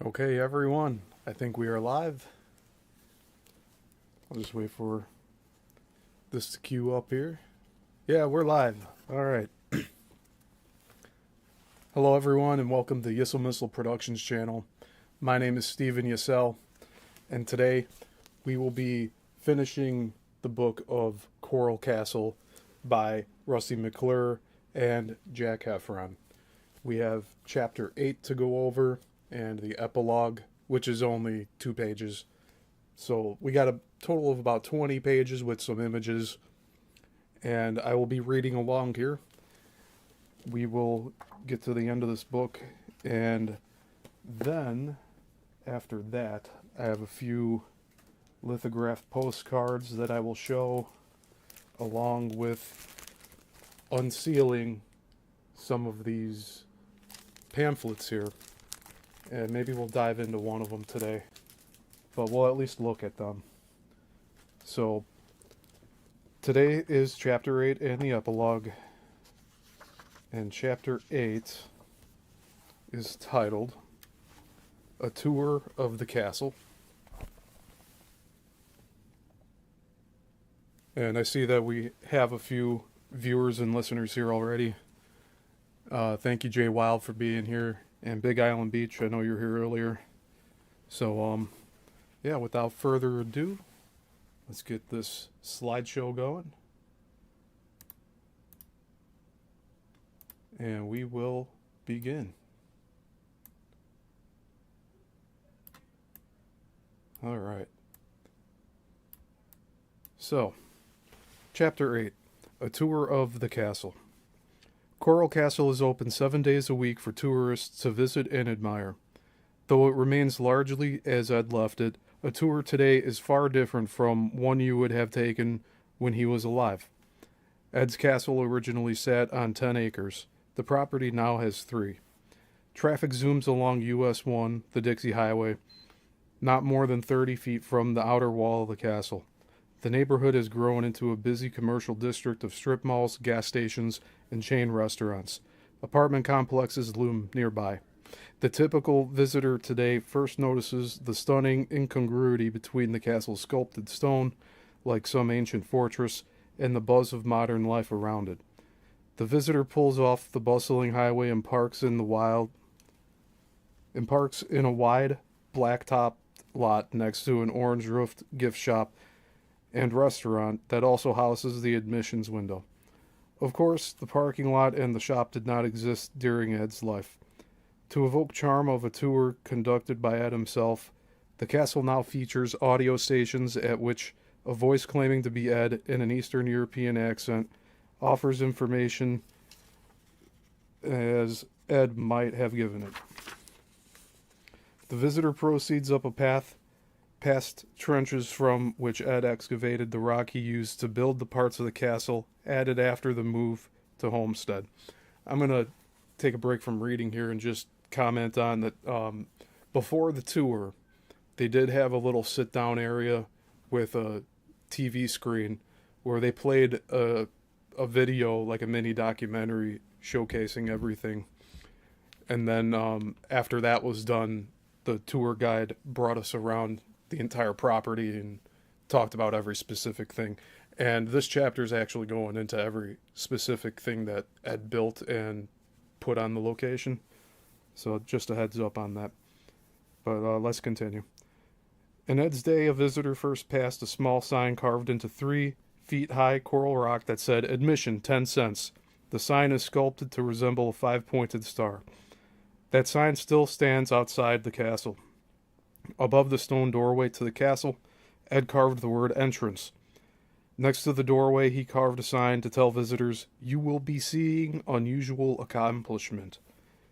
Okay, everyone, I think we are live. I'll just wait for this to queue up here. Yeah, we're live. All right. Hello, everyone, and welcome to Yissel Missile Productions channel. My name is Steven Yissel, and today we will be finishing the book of Coral Castle by Rusty McClure and Jack Heffron. We have chapter 8 to go over and the epilogue, which is only 2 pages. So we got a total of about 20 pages with some images, and I will be reading along here. We will get to the end of this book, and then after that I have a few lithographed postcards that I will show, along with unsealing some of these pamphlets here, and maybe we'll dive into one of them today, but we'll at least look at them. So today is chapter 8 and the epilogue, and chapter 8 is titled A Tour of the Castle. And I see that we have a few viewers and listeners here already. Thank you, Jay Wild, for being here, and Big Island Beach, I know you were here earlier. So, yeah, without further ado, let's get this slideshow going. And we will begin. All right. So, Chapter 8, A Tour of the Castle. Coral Castle is open 7 days a week for tourists to visit and admire. Though it remains largely as Ed left it, a tour today is far different from one you would have taken when he was alive. Ed's castle originally sat on 10 acres. The property now has 3. Traffic zooms along US 1, the Dixie Highway, not more than 30 feet from the outer wall of the castle. The neighborhood has grown into a busy commercial district of strip malls, gas stations, and chain restaurants. Apartment complexes loom nearby. The typical visitor today first notices the stunning incongruity between the castle's sculpted stone, like some ancient fortress, and the buzz of modern life around it. The visitor pulls off the bustling highway and parks in a wide, blacktop lot next to an orange-roofed gift shop and restaurant that also houses the admissions window. Of course, the parking lot and the shop did not exist during Ed's life. To evoke charm of a tour conducted by Ed himself, the castle now features audio stations at which a voice claiming to be Ed in an Eastern European accent offers information as Ed might have given it. The visitor proceeds up a path past trenches from which Ed excavated the rock he used to build the parts of the castle added after the move to Homestead. I'm going to take a break from reading here and just comment on that before the tour, they did have a little sit-down area with a TV screen where they played a video, like a mini documentary showcasing everything. And then after that was done, the tour guide brought us around the entire property and talked about every specific thing. And this chapter is actually going into every specific thing that Ed built and put on the location. So just a heads up on that. But let's continue. In Ed's day, a visitor first passed a small sign carved into 3 feet high coral rock that said, "Admission, 10 cents. The sign is sculpted to resemble a 5-pointed star. That sign still stands outside the castle. Above the stone doorway to the castle, Ed carved the word entrance. Next to the doorway, he carved a sign to tell visitors, "You will be seeing unusual accomplishment."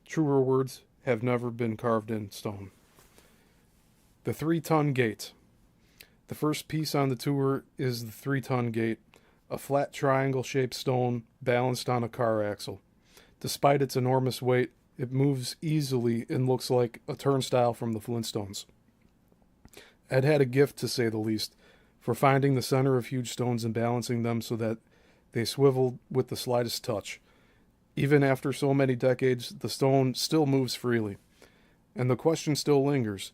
Truer words have never been carved in stone. The 3-ton gate. The first piece on the tour is the 3-ton gate, a flat triangle-shaped stone balanced on a car axle. Despite its enormous weight, it moves easily and looks like a turnstile from the Flintstones. Ed had a gift, to say the least, for finding the center of huge stones and balancing them so that they swiveled with the slightest touch. Even after so many decades, the stone still moves freely. And the question still lingers.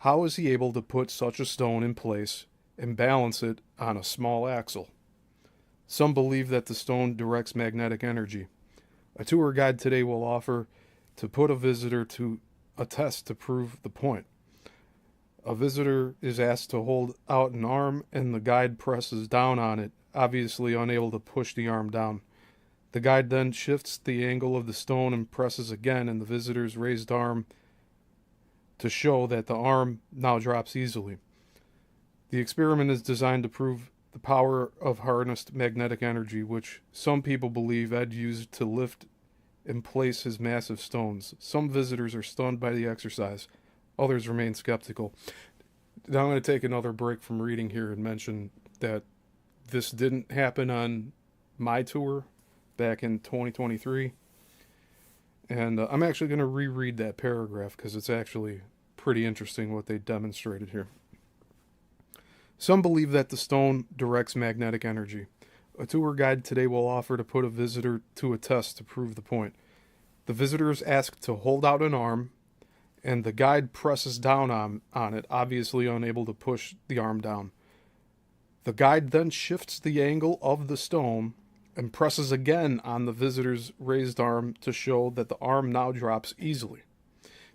How is he able to put such a stone in place and balance it on a small axle? Some believe that the stone directs magnetic energy. A tour guide today will offer to put a visitor to a test to prove the point. A visitor is asked to hold out an arm, and the guide presses down on it, obviously unable to push the arm down. The guide then shifts the angle of the stone and presses again, and the visitor's raised arm to show that the arm now drops easily. The experiment is designed to prove the power of harnessed magnetic energy, which some people believe Ed used to lift and place his massive stones. Some visitors are stunned by the exercise. Others remain skeptical. Now I'm going to take another break from reading here and mention that this didn't happen on my tour back in 2023. And I'm actually going to reread that paragraph because it's actually pretty interesting what they demonstrated here. Some believe that the stone directs magnetic energy. A tour guide today will offer to put a visitor to a test to prove the point. The visitor is asked to hold out an arm, and the guide presses down on it, obviously unable to push the arm down. The guide then shifts the angle of the stone and presses again on the visitor's raised arm to show that the arm now drops easily.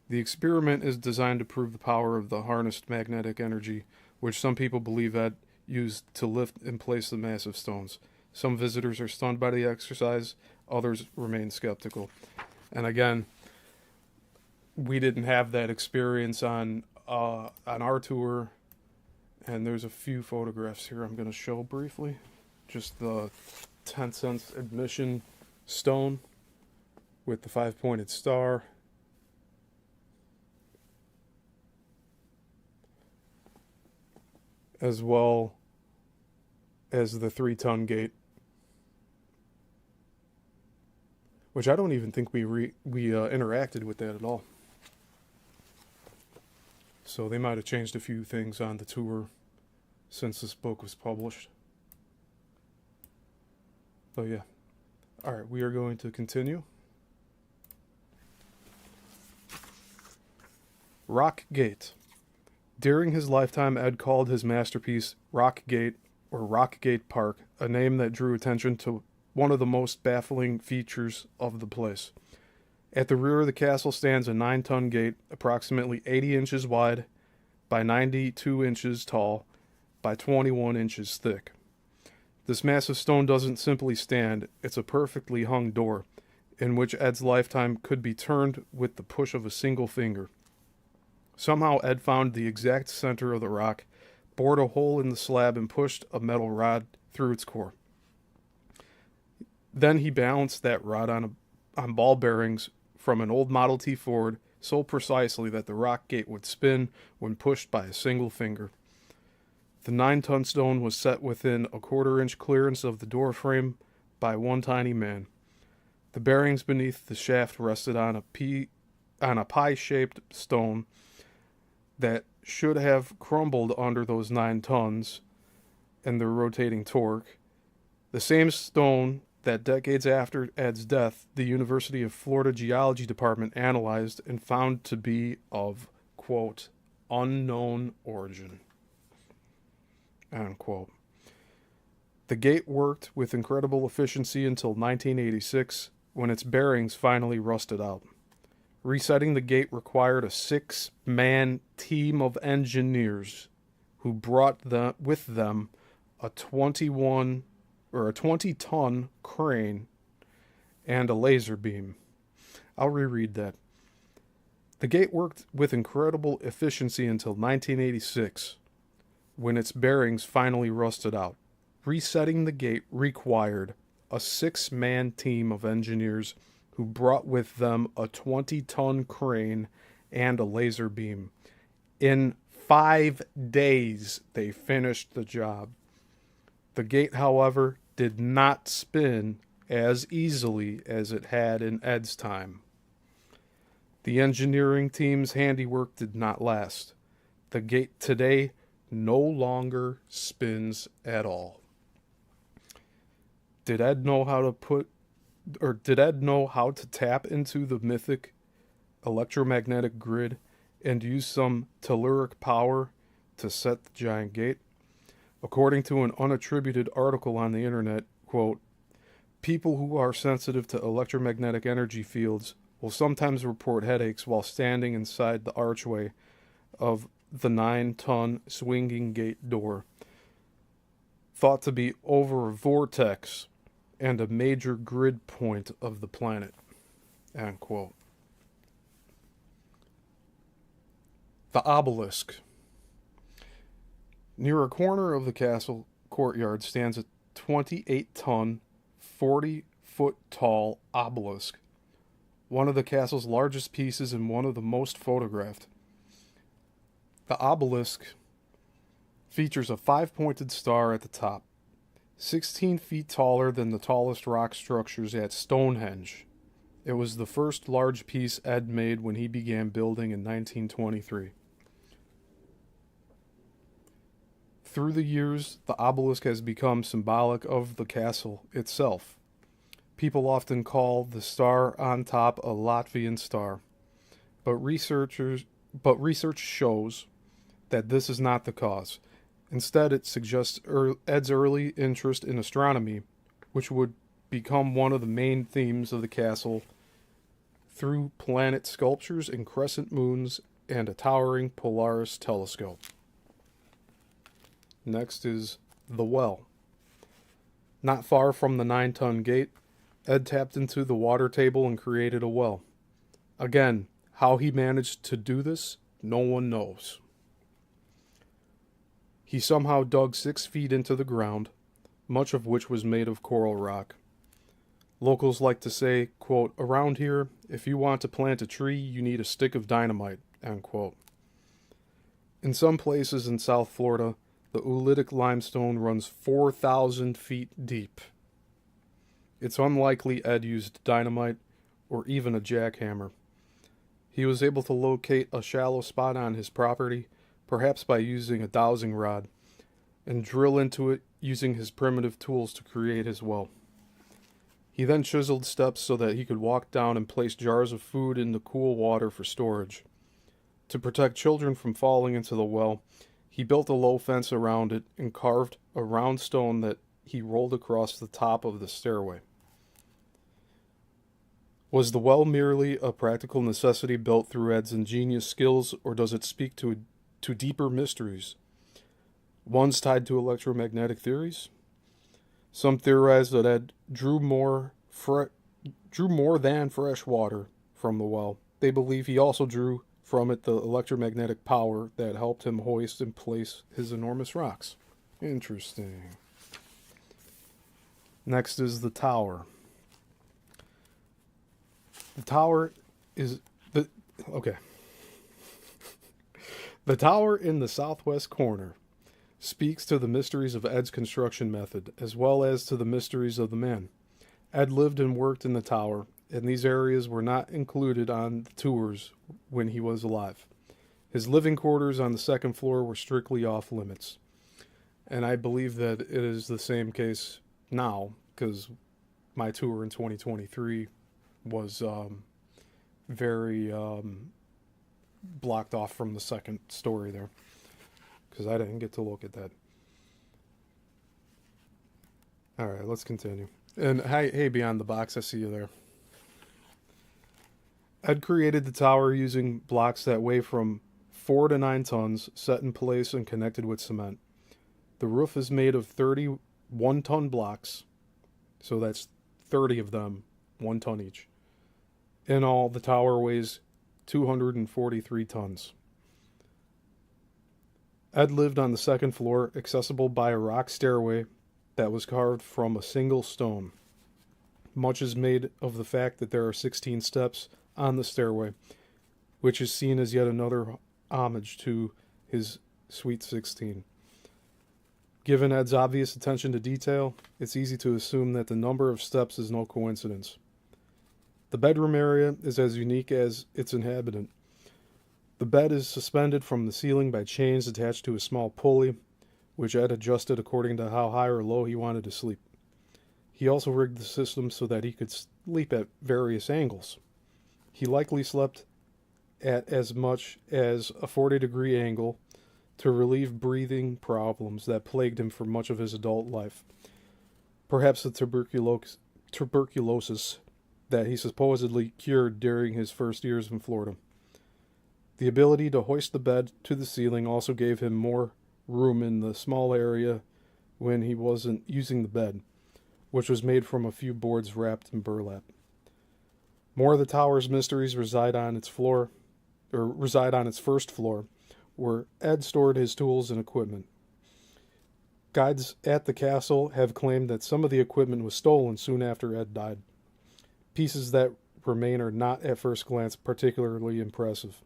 The experiment is designed to prove the power of the harnessed magnetic energy, which some people believe Ed used to lift and place the massive stones. Some visitors are stunned by the exercise, others remain skeptical. And again, we didn't have that experience on our tour, and there's a few photographs here I'm going to show briefly. Just the 10 cents admission stone with the 5-pointed star. As well as the 3-ton gate, which I don't even think we interacted with that at all. So they might have changed a few things on the tour since this book was published. But yeah. All right, we are going to continue. Rock Gate. During his lifetime, Ed called his masterpiece Rock Gate, or Rock Gate Park, a name that drew attention to one of the most baffling features of the place. At the rear of the castle stands a 9-ton gate, approximately 80 inches wide by 92 inches tall by 21 inches thick. This massive stone doesn't simply stand, it's a perfectly hung door, in which Ed's lifetime could be turned with the push of a single finger. Somehow Ed found the exact center of the rock, bored a hole in the slab, and pushed a metal rod through its core. Then he balanced that rod on ball bearings from an old Model T Ford so precisely that the rock gate would spin when pushed by a single finger. The 9-ton stone was set within a 1/4-inch clearance of the door frame by one tiny man. The bearings beneath the shaft rested on a pie-shaped stone that should have crumbled under those 9 tons and their rotating torque. The same stone that decades after Ed's death, the University of Florida Geology Department analyzed and found to be of, quote, unknown origin, unquote. The gate worked with incredible efficiency until 1986, when its bearings finally rusted out. Resetting the gate required a 6-man team of engineers who brought with them a 20-ton crane and a laser beam. I'll reread that. The gate worked with incredible efficiency until 1986, when its bearings finally rusted out. Resetting the gate required a 6-man team of engineers who brought with them a 20-ton crane and a laser beam. In 5 days, they finished the job. The gate, however, did not spin as easily as it had in Ed's time. The engineering team's handiwork did not last. The gate today no longer spins at all. Did Ed know how to tap into the mythic electromagnetic grid and use some telluric power to set the giant gate. According to an unattributed article on the internet, quote, people who are sensitive to electromagnetic energy fields will sometimes report headaches while standing inside the archway of the 9-ton swinging gate door, thought to be over a vortex and a major grid point of the planet, end quote. The obelisk. Near a corner of the castle courtyard stands a 28-ton, 40-foot-tall obelisk, one of the castle's largest pieces and one of the most photographed. The obelisk features a 5-pointed star at the top, 16 feet taller than the tallest rock structures at Stonehenge. It was the first large piece Ed made when he began building in 1923. Through the years, the obelisk has become symbolic of the castle itself. People often call the star on top a Latvian star, but research shows that this is not the cause. Instead, it suggests Ed's early interest in astronomy, which would become one of the main themes of the castle through planet sculptures and crescent moons and a towering Polaris telescope. Next is the well. Not far from the 9-ton gate, Ed tapped into the water table and created a well. Again, how he managed to do this, no one knows. He somehow dug 6 feet into the ground, much of which was made of coral rock. Locals like to say, quote, around here, if you want to plant a tree, you need a stick of dynamite, end quote. In some places in South Florida, the oolitic limestone runs 4,000 feet deep. It's unlikely Ed used dynamite or even a jackhammer. He was able to locate a shallow spot on his property, perhaps by using a dowsing rod, and drill into it using his primitive tools to create his well. He then chiseled steps so that he could walk down and place jars of food in the cool water for storage. To protect children from falling into the well, he built a low fence around it and carved a round stone that he rolled across the top of the stairway. Was the well merely a practical necessity built through Ed's ingenious skills, or does it speak to deeper mysteries? One's tied to electromagnetic theories. Some theorize that Ed drew more than fresh water from the well. They believe he also drew from it the electromagnetic power that helped him hoist and place his enormous rocks. Interesting. Next is the tower. The tower is the tower in the southwest corner speaks to the mysteries of Ed's construction method, as well as to the mysteries of the man. Ed lived and worked in the tower, and these areas were not included on the tours when he was alive. His living quarters on the second floor were strictly off limits. And I believe that it is the same case now, because my tour in 2023 was very blocked off from the second story there, because I didn't get to look at that. All right, let's continue. And hey, Beyond the Box, I see you there. Ed created the tower using blocks that weigh from 4 to 9 tons, set in place and connected with cement. The roof is made of 30 one-ton blocks, so that's 30 of them, 1 ton each. In all, the tower weighs 243 tons. Ed lived on the second floor, accessible by a rock stairway that was carved from a single stone. Much is made of the fact that there are 16 steps on the stairway, which is seen as yet another homage to his Sweet 16. Given Ed's obvious attention to detail, it's easy to assume that the number of steps is no coincidence. The bedroom area is as unique as its inhabitant. The bed is suspended from the ceiling by chains attached to a small pulley, which Ed adjusted according to how high or low he wanted to sleep. He also rigged the system so that he could sleep at various angles. He likely slept at as much as a 40-degree angle to relieve breathing problems that plagued him for much of his adult life. Perhaps the tuberculosis that he supposedly cured during his first years in Florida. The ability to hoist the bed to the ceiling also gave him more room in the small area when he wasn't using the bed, which was made from a few boards wrapped in burlap. More of the tower's mysteries reside on its first floor, where Ed stored his tools and equipment. Guides at the castle have claimed that some of the equipment was stolen soon after Ed died. Pieces that remain are not at first glance particularly impressive.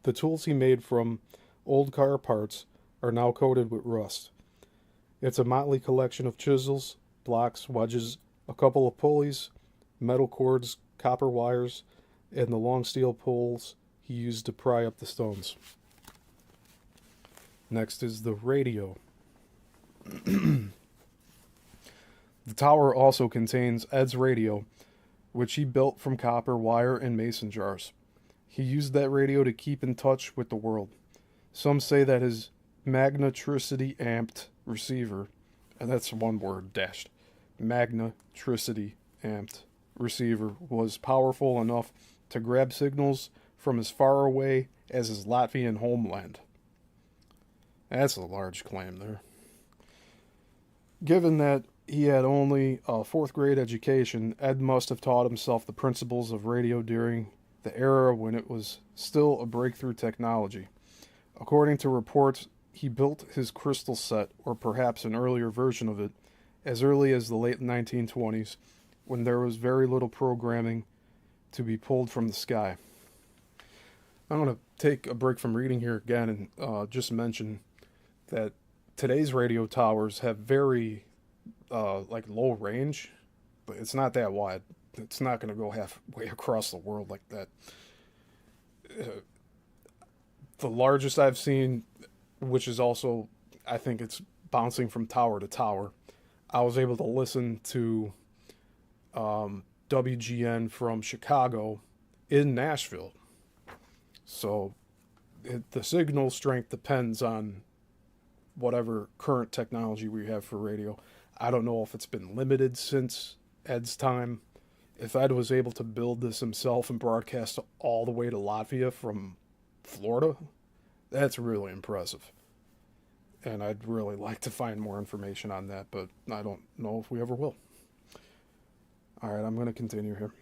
The tools he made from old car parts are now coated with rust. It's a motley collection of chisels, blocks, wedges, a couple of pulleys, metal cords, copper wires, and the long steel poles he used to pry up the stones. Next is the radio. The tower also contains Ed's radio, which he built from copper wire and mason jars. He used that radio to keep in touch with the world. Some say that his magnetricity amped receiver, and that's one word, dashed, magnetricity amped receiver, was powerful enough to grab signals from as far away as his Latvian homeland. That's a large claim there. Given that he had only a 4th grade education, Ed must have taught himself the principles of radio during the era when it was still a breakthrough technology. According to reports, he built his crystal set, or perhaps an earlier version of it, as early as the late 1920s, when there was very little programming to be pulled from the sky. I'm going to take a break from reading here again and just mention that today's radio towers have very low range, but it's not that wide. It's not going to go halfway across the world like that. The largest I've seen, which is also, I think it's bouncing from tower to tower, I was able to listen to WGN from Chicago in Nashville. So the signal strength depends on whatever current technology we have for radio. I don't know if it's been limited since Ed's time. If Ed was able to build this himself and broadcast all the way to Latvia from Florida, that's really impressive. And I'd really like to find more information on that, but I don't know if we ever will. All right, I'm going to continue here.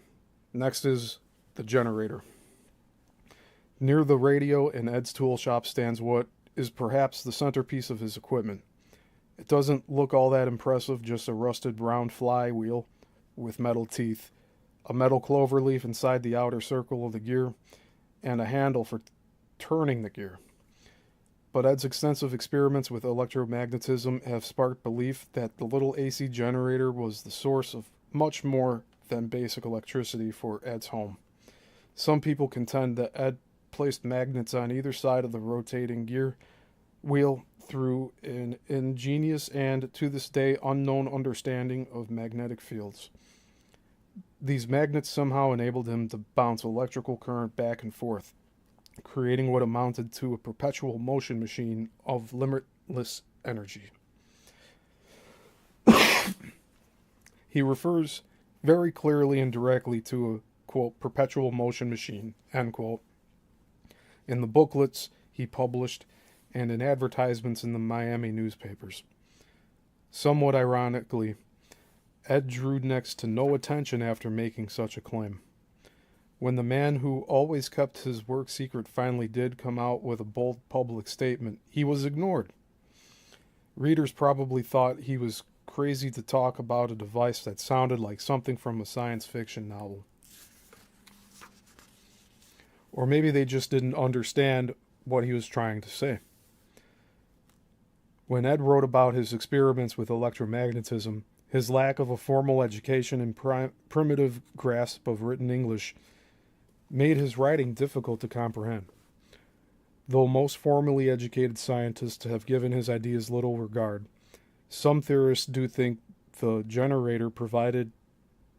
Next is the generator. Near the radio in Ed's tool shop stands what is perhaps the centerpiece of his equipment. It doesn't look all that impressive, just a rusted round flywheel with metal teeth, a metal clover leaf inside the outer circle of the gear, and a handle for turning the gear. But Ed's extensive experiments with electromagnetism have sparked belief that the little AC generator was the source of much more than basic electricity for Ed's home. Some people contend that Ed placed magnets on either side of the rotating gear wheel through an ingenious and, to this day, unknown understanding of magnetic fields. These magnets somehow enabled him to bounce electrical current back and forth, creating what amounted to a perpetual motion machine of limitless energy. He refers very clearly and directly to a, quote, perpetual motion machine, end quote, in the booklets he published and in advertisements in the Miami newspapers. Somewhat ironically, Ed drew next to no attention after making such a claim. When the man who always kept his work secret finally did come out with a bold public statement, he was ignored. Readers probably thought he was crazy to talk about a device that sounded like something from a science fiction novel. Or maybe they just didn't understand what he was trying to say. When Ed wrote about his experiments with electromagnetism, his lack of a formal education and primitive grasp of written English made his writing difficult to comprehend. Though most formally educated scientists have given his ideas little regard, some theorists do think the generator provided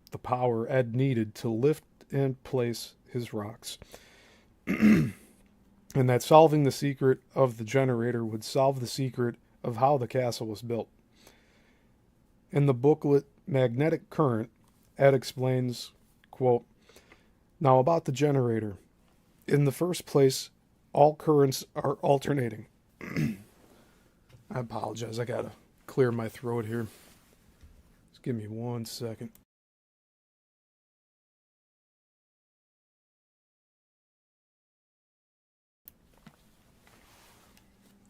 the power Ed needed to lift and place his rocks. and that solving the secret of the generator would solve the secret of how the castle was built. In the booklet Magnetic Current, Ed explains, quote, "Now about the generator. In the first place, all currents are alternating." I apologize, I gotta clear my throat here. Just give me 1 second.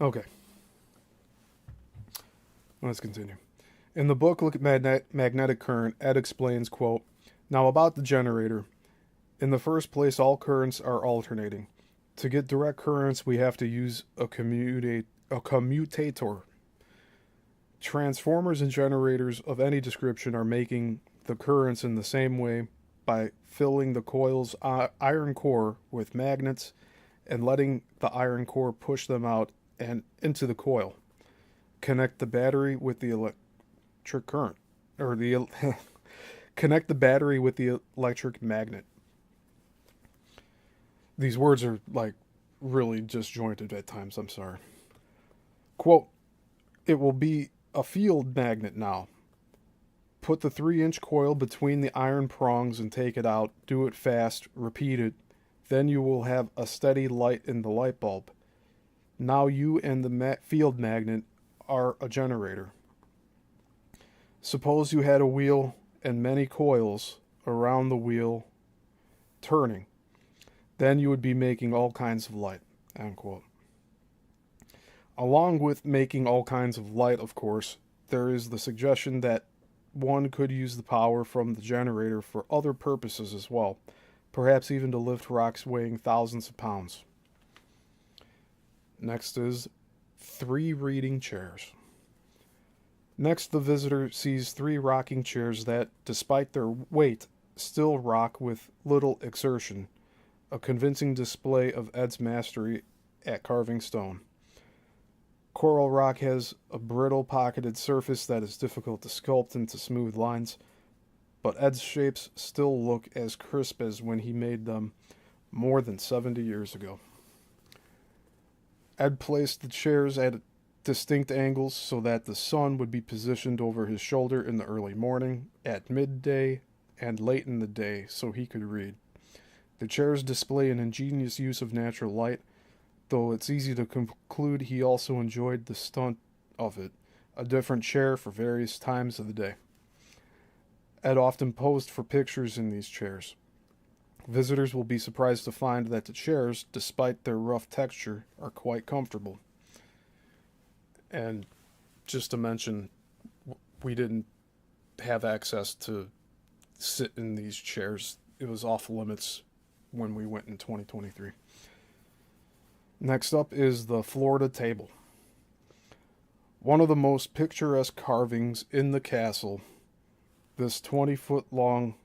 Okay. Let's continue. In the booklet Magnetic Current, Ed explains, quote, "Now about the generator. In the first place, all currents are alternating. To get direct currents, we have to use a commutator. Transformers and generators of any description are making the currents in the same way by filling the coil's iron core with magnets and letting the iron core push them out and into the coil. Connect the battery with the electric current, or the connect the battery with the electric magnet." These words are like really disjointed at times, I'm sorry. Quote, "It will be a field magnet now. Put the 3-inch coil between the iron prongs and take it out. Do it fast. Repeat it. Then you will have a steady light in the light bulb. Now you and the field magnet are a generator. Suppose you had a wheel and many coils around the wheel turning. Then you would be making all kinds of light." Unquote. Along with making all kinds of light, of course, there is the suggestion that one could use the power from the generator for other purposes as well, perhaps even to lift rocks weighing thousands of pounds. Next is 3 reading chairs. Next, the visitor sees 3 rocking chairs that, despite their weight, still rock with little exertion, a convincing display of Ed's mastery at carving stone. Coral rock has a brittle, pocketed surface that is difficult to sculpt into smooth lines, but Ed's shapes still look as crisp as when he made them more than 70 years ago. Ed placed the chairs at distinct angles so that the sun would be positioned over his shoulder in the early morning, at midday, and late in the day so he could read. The chairs display an ingenious use of natural light, though it's easy to conclude he also enjoyed the stunt of it, a different chair for various times of the day. Ed often posed for pictures in these chairs. Visitors will be surprised to find that the chairs, despite their rough texture, are quite comfortable. And just to mention, we didn't have access to sit in these chairs. It was off limits when we went in 2023. Next up is the Florida table. One of the most picturesque carvings in the castle, this 20-foot-long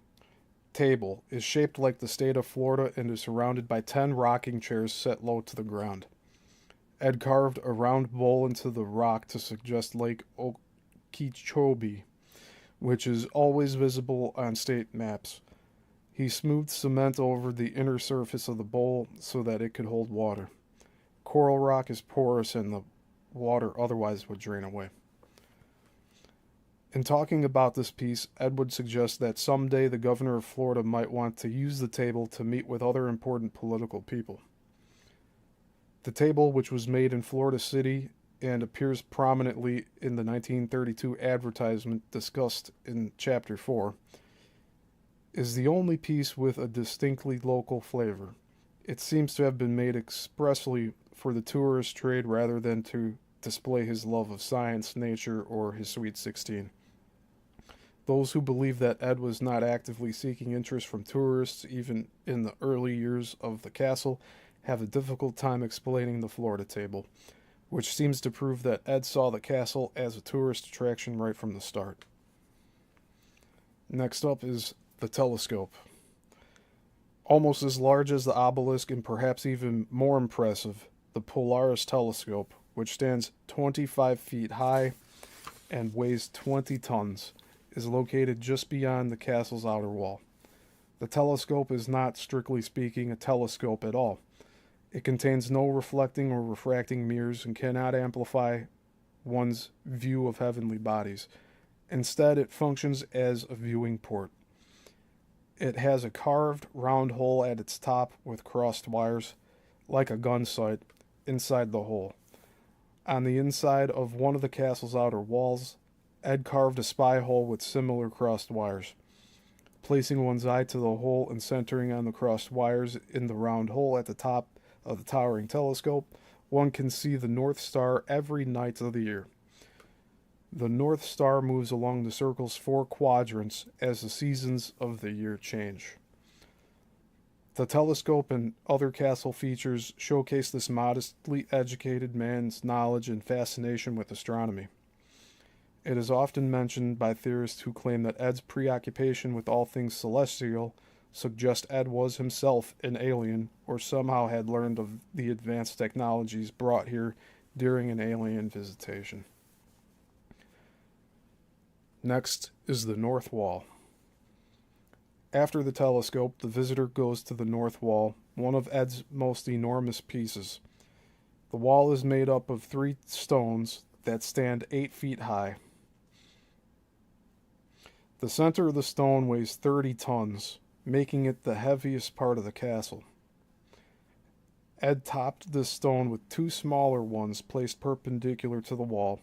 table is shaped like the state of Florida and is surrounded by 10 rocking chairs set low to the ground. Ed carved a round bowl into the rock to suggest Lake Okeechobee, which is always visible on state maps. He smoothed cement over the inner surface of the bowl so that it could hold water. Coral rock is porous and the water otherwise would drain away. In talking about this piece, Ed would suggest that someday the governor of Florida might want to use the table to meet with other important political people. The table, which was made in Florida City and appears prominently in the 1932 advertisement discussed in Chapter 4, is the only piece with a distinctly local flavor. It seems to have been made expressly for the tourist trade rather than to display his love of science, nature, or his Sweet 16. Those who believe that Ed was not actively seeking interest from tourists even in the early years of the castle have a difficult time explaining the Florida table, which seems to prove that Ed saw the castle as a tourist attraction right from the start. Next up is the telescope. Almost as large as the obelisk and perhaps even more impressive, the Polaris telescope, which stands 25 feet high and weighs 20 tons, is located just beyond the castle's outer wall. The telescope is not, strictly speaking, a telescope at all. It contains no reflecting or refracting mirrors and cannot amplify one's view of heavenly bodies. Instead, it functions as a viewing port. It has a carved round hole at its top with crossed wires, like a gun sight, inside the hole. On the inside of one of the castle's outer walls, Ed carved a spy hole with similar crossed wires. Placing one's eye to the hole and centering on the crossed wires in the round hole at the top of the towering telescope, one can see the North Star every night of the year. The North Star moves along the circle's 4 quadrants as the seasons of the year change. The telescope and other castle features showcase this modestly educated man's knowledge and fascination with astronomy. It is often mentioned by theorists who claim that Ed's preoccupation with all things celestial suggests Ed was himself an alien or somehow had learned of the advanced technologies brought here during an alien visitation. Next is the North Wall. After the telescope, the visitor goes to the North Wall, one of Ed's most enormous pieces. The wall is made up of 3 stones that stand 8 feet high. The center of the stone weighs 30 tons, making it the heaviest part of the castle. Ed topped this stone with 2 smaller ones placed perpendicular to the wall.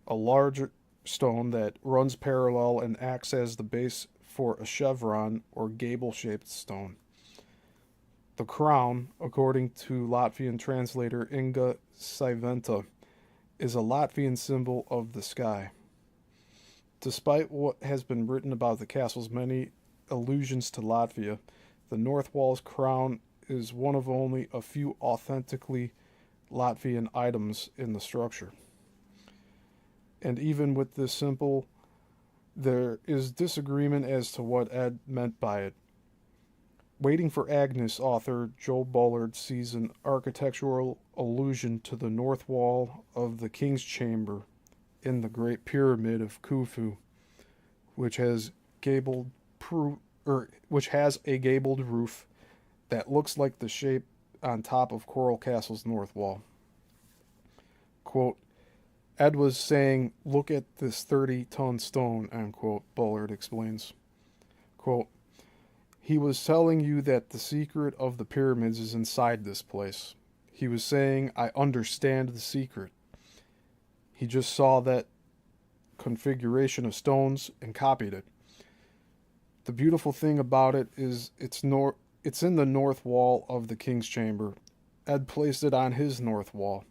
A larger stone that runs parallel and acts as the base for a chevron or gable-shaped stone. The crown, according to Latvian translator Inga Saiventa, is a Latvian symbol of the sky. Despite what has been written about the castle's many allusions to Latvia, the North Wall's crown is one of only a few authentically Latvian items in the structure. And even with this symbol, there is disagreement as to what Ed meant by it. Waiting for Agnes author Joel Bullard sees an architectural allusion to the north wall of the King's Chamber in the Great Pyramid of Khufu, which has a gabled roof that looks like the shape on top of Coral Castle's north wall. Quote, Ed was saying, look at this 30-ton stone, unquote, Bullard explains. Quote, he was telling you that the secret of the pyramids is inside this place. He was saying, I understand the secret. He just saw that configuration of stones and copied it. The beautiful thing about it is it's in the north wall of the King's Chamber. Ed placed it on his north wall.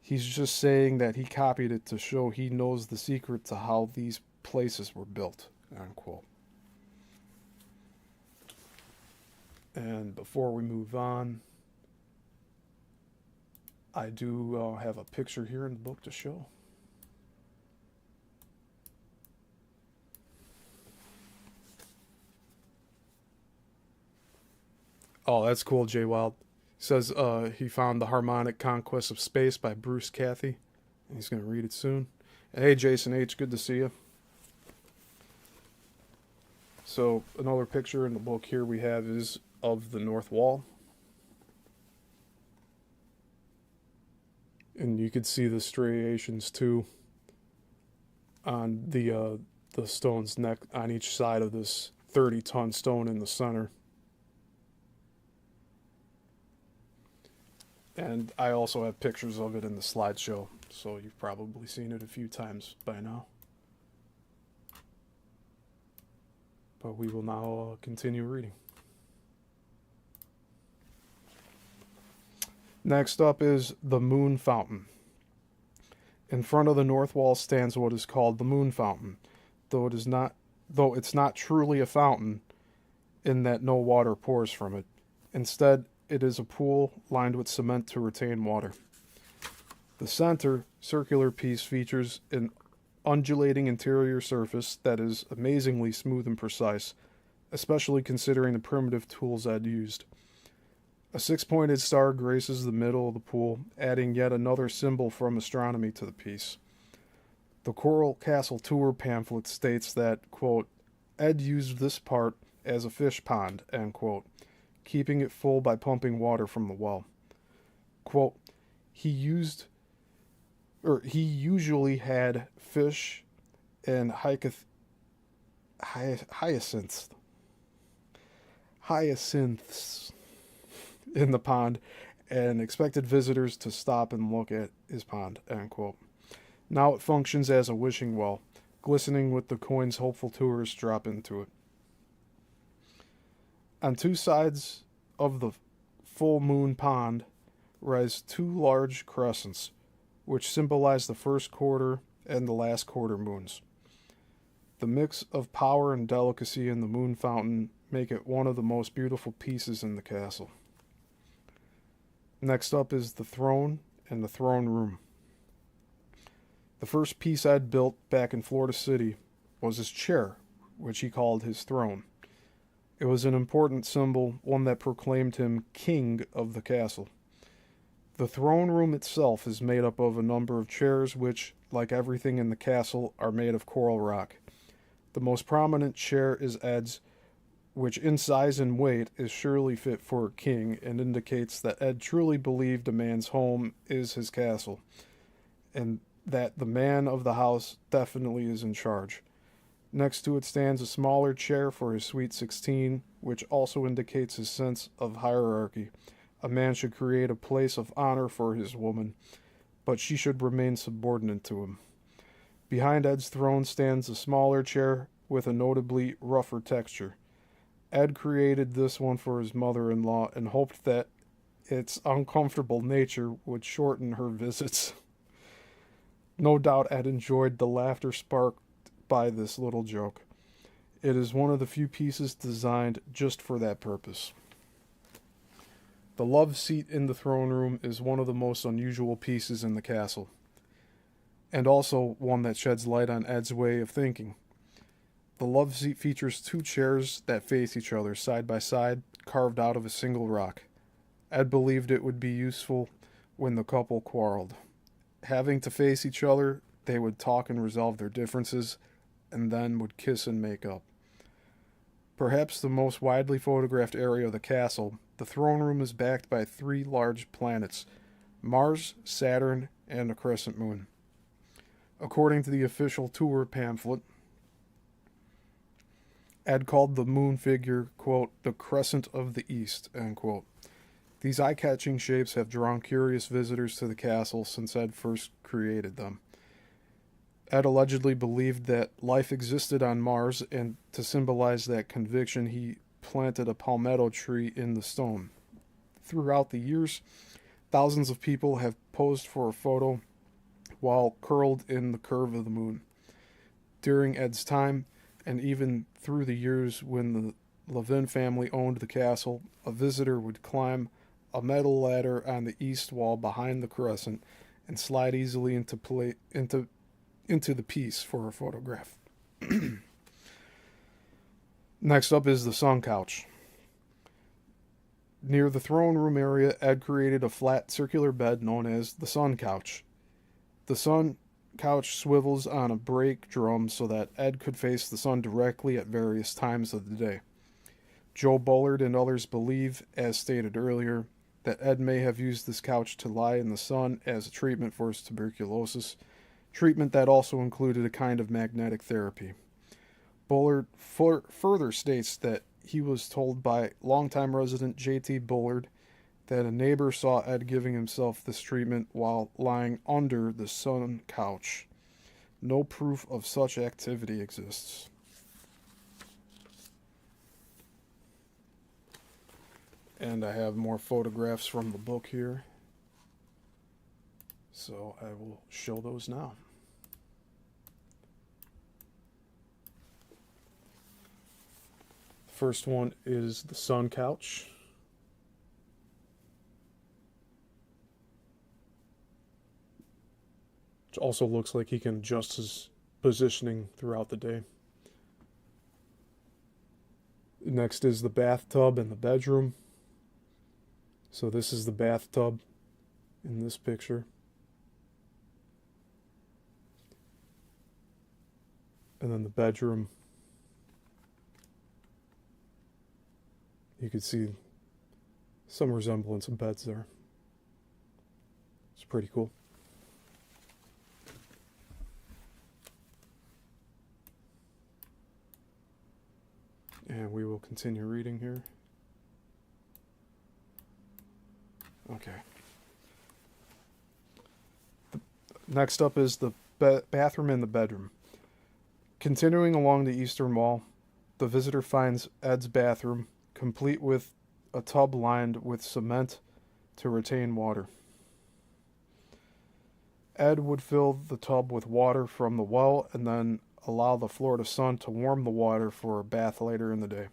He's just saying that he copied it to show he knows the secret to how these places were built, unquote. And before we move on, I do have a picture here in the book to show. Oh, that's cool, Jay Wild. He says he found The Harmonic Conquest of Space by Bruce Cathy. And he's going to read it soon. And hey, Jason H., good to see you. So another picture in the book here we have is of the North Wall. And you could see the striations too on the stone's neck on each side of this 30-ton stone in the center. And I also have pictures of it in the slideshow, so you've probably seen it a few times by now. But we will now continue reading. Next up is the Moon Fountain. In front of the north wall stands what is called the Moon Fountain, though it's not truly a fountain in that no water pours from it. Instead, it is a pool lined with cement to retain water. The center, circular piece features an undulating interior surface that is amazingly smooth and precise, especially considering the primitive tools Ed used. A 6-pointed star graces the middle of the pool, adding yet another symbol from astronomy to the piece. The Coral Castle Tour pamphlet states that, quote, Ed used this part as a fish pond, end quote, keeping it full by pumping water from the well. Quote, he usually had fish and hyacinths in the pond and expected visitors to stop and look at his pond, end quote. Now it functions as a wishing well, glistening with the coins hopeful tourists drop into it. On two sides of the full moon pond rise two large crescents, which symbolize the first quarter and the last quarter moons. The mix of power and delicacy in the moon fountain make it one of the most beautiful pieces in the castle. Next up is the throne and the throne room. The first piece Ed built back in Florida City was his chair, which he called his throne. It was an important symbol, one that proclaimed him king of the castle. The throne room itself is made up of a number of chairs which, like everything in the castle, are made of coral rock. The most prominent chair is Ed's, which in size and weight is surely fit for a king and indicates that Ed truly believed a man's home is his castle, and that the man of the house definitely is in charge. Next to it stands a smaller chair for his Sweet 16, which also indicates his sense of hierarchy. A man should create a place of honor for his woman, but she should remain subordinate to him. Behind Ed's throne stands a smaller chair with a notably rougher texture. Ed created this one for his mother-in-law and hoped that its uncomfortable nature would shorten her visits. No doubt Ed enjoyed the laughter sparked by this little joke. It is one of the few pieces designed just for that purpose. The love seat in the throne room is one of the most unusual pieces in the castle, and also one that sheds light on Ed's way of thinking. The love seat features two chairs that face each other side by side, carved out of a single rock. Ed believed it would be useful when the couple quarreled. Having to face each other, they would talk and resolve their differences, and then would kiss and make up. Perhaps the most widely photographed area of the castle, the throne room is backed by three large planets, Mars, Saturn, and a crescent moon. According to the official tour pamphlet, Ed called the moon figure, quote, the crescent of the east, end quote. These eye-catching shapes have drawn curious visitors to the castle since Ed first created them. Ed allegedly believed that life existed on Mars, and to symbolize that conviction, he planted a palmetto tree in the stone. Throughout the years, thousands of people have posed for a photo while curled in the curve of the moon. During Ed's time, and even through the years when the Levin family owned the castle, a visitor would climb a metal ladder on the east wall behind the crescent and slide easily into the piece for a photograph. Next up is the sun couch. Near the throne room area, Ed created a flat circular bed known as the sun couch. The sun couch swivels on a brake drum so that Ed could face the sun directly at various times of the day. Joe Bullard and others believe, as stated earlier, that Ed may have used this couch to lie in the sun as a treatment for his tuberculosis, treatment that also included a kind of magnetic therapy. Bullard further states that he was told by longtime resident J.T. Bullard that a neighbor saw Ed giving himself this treatment while lying under the sun couch. No proof of such activity exists. And I have more photographs from the book here, so I will show those now. First one is the sun couch. Which also looks like he can adjust his positioning throughout the day. Next is the bathtub and the bedroom. So this is the bathtub in this picture. And then the bedroom. You can see some resemblance of beds there. It's pretty cool. And we will continue reading here. Okay. Next up is the bathroom and the bedroom. Continuing along the eastern wall, the visitor finds Ed's bathroom, complete with a tub lined with cement to retain water. Ed would fill the tub with water from the well and then allow the Florida sun to warm the water for a bath later in the day.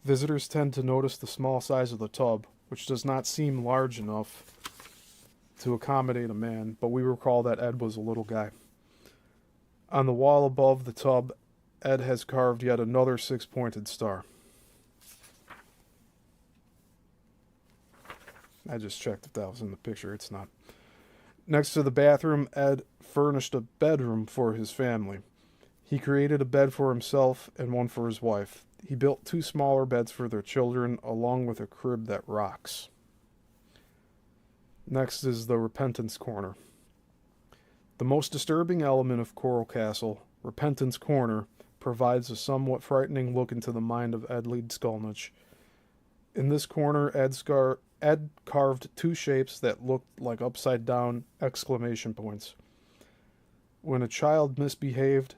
Visitors tend to notice the small size of the tub, which does not seem large enough to accommodate a man, but we recall that Ed was a little guy. On the wall above the tub, Ed has carved yet another six-pointed star. I just checked if that was in the picture. It's not. Next to the bathroom, Ed furnished a bedroom for his family. He created a bed for himself and one for his wife. He built two smaller beds for their children, along with a crib that rocks. Next is the Repentance Corner. The most disturbing element of Coral Castle, Repentance Corner, provides a somewhat frightening look into the mind of Ed Leedskalnin. In this corner, Ed carved two shapes that looked like upside-down exclamation points. When a child misbehaved,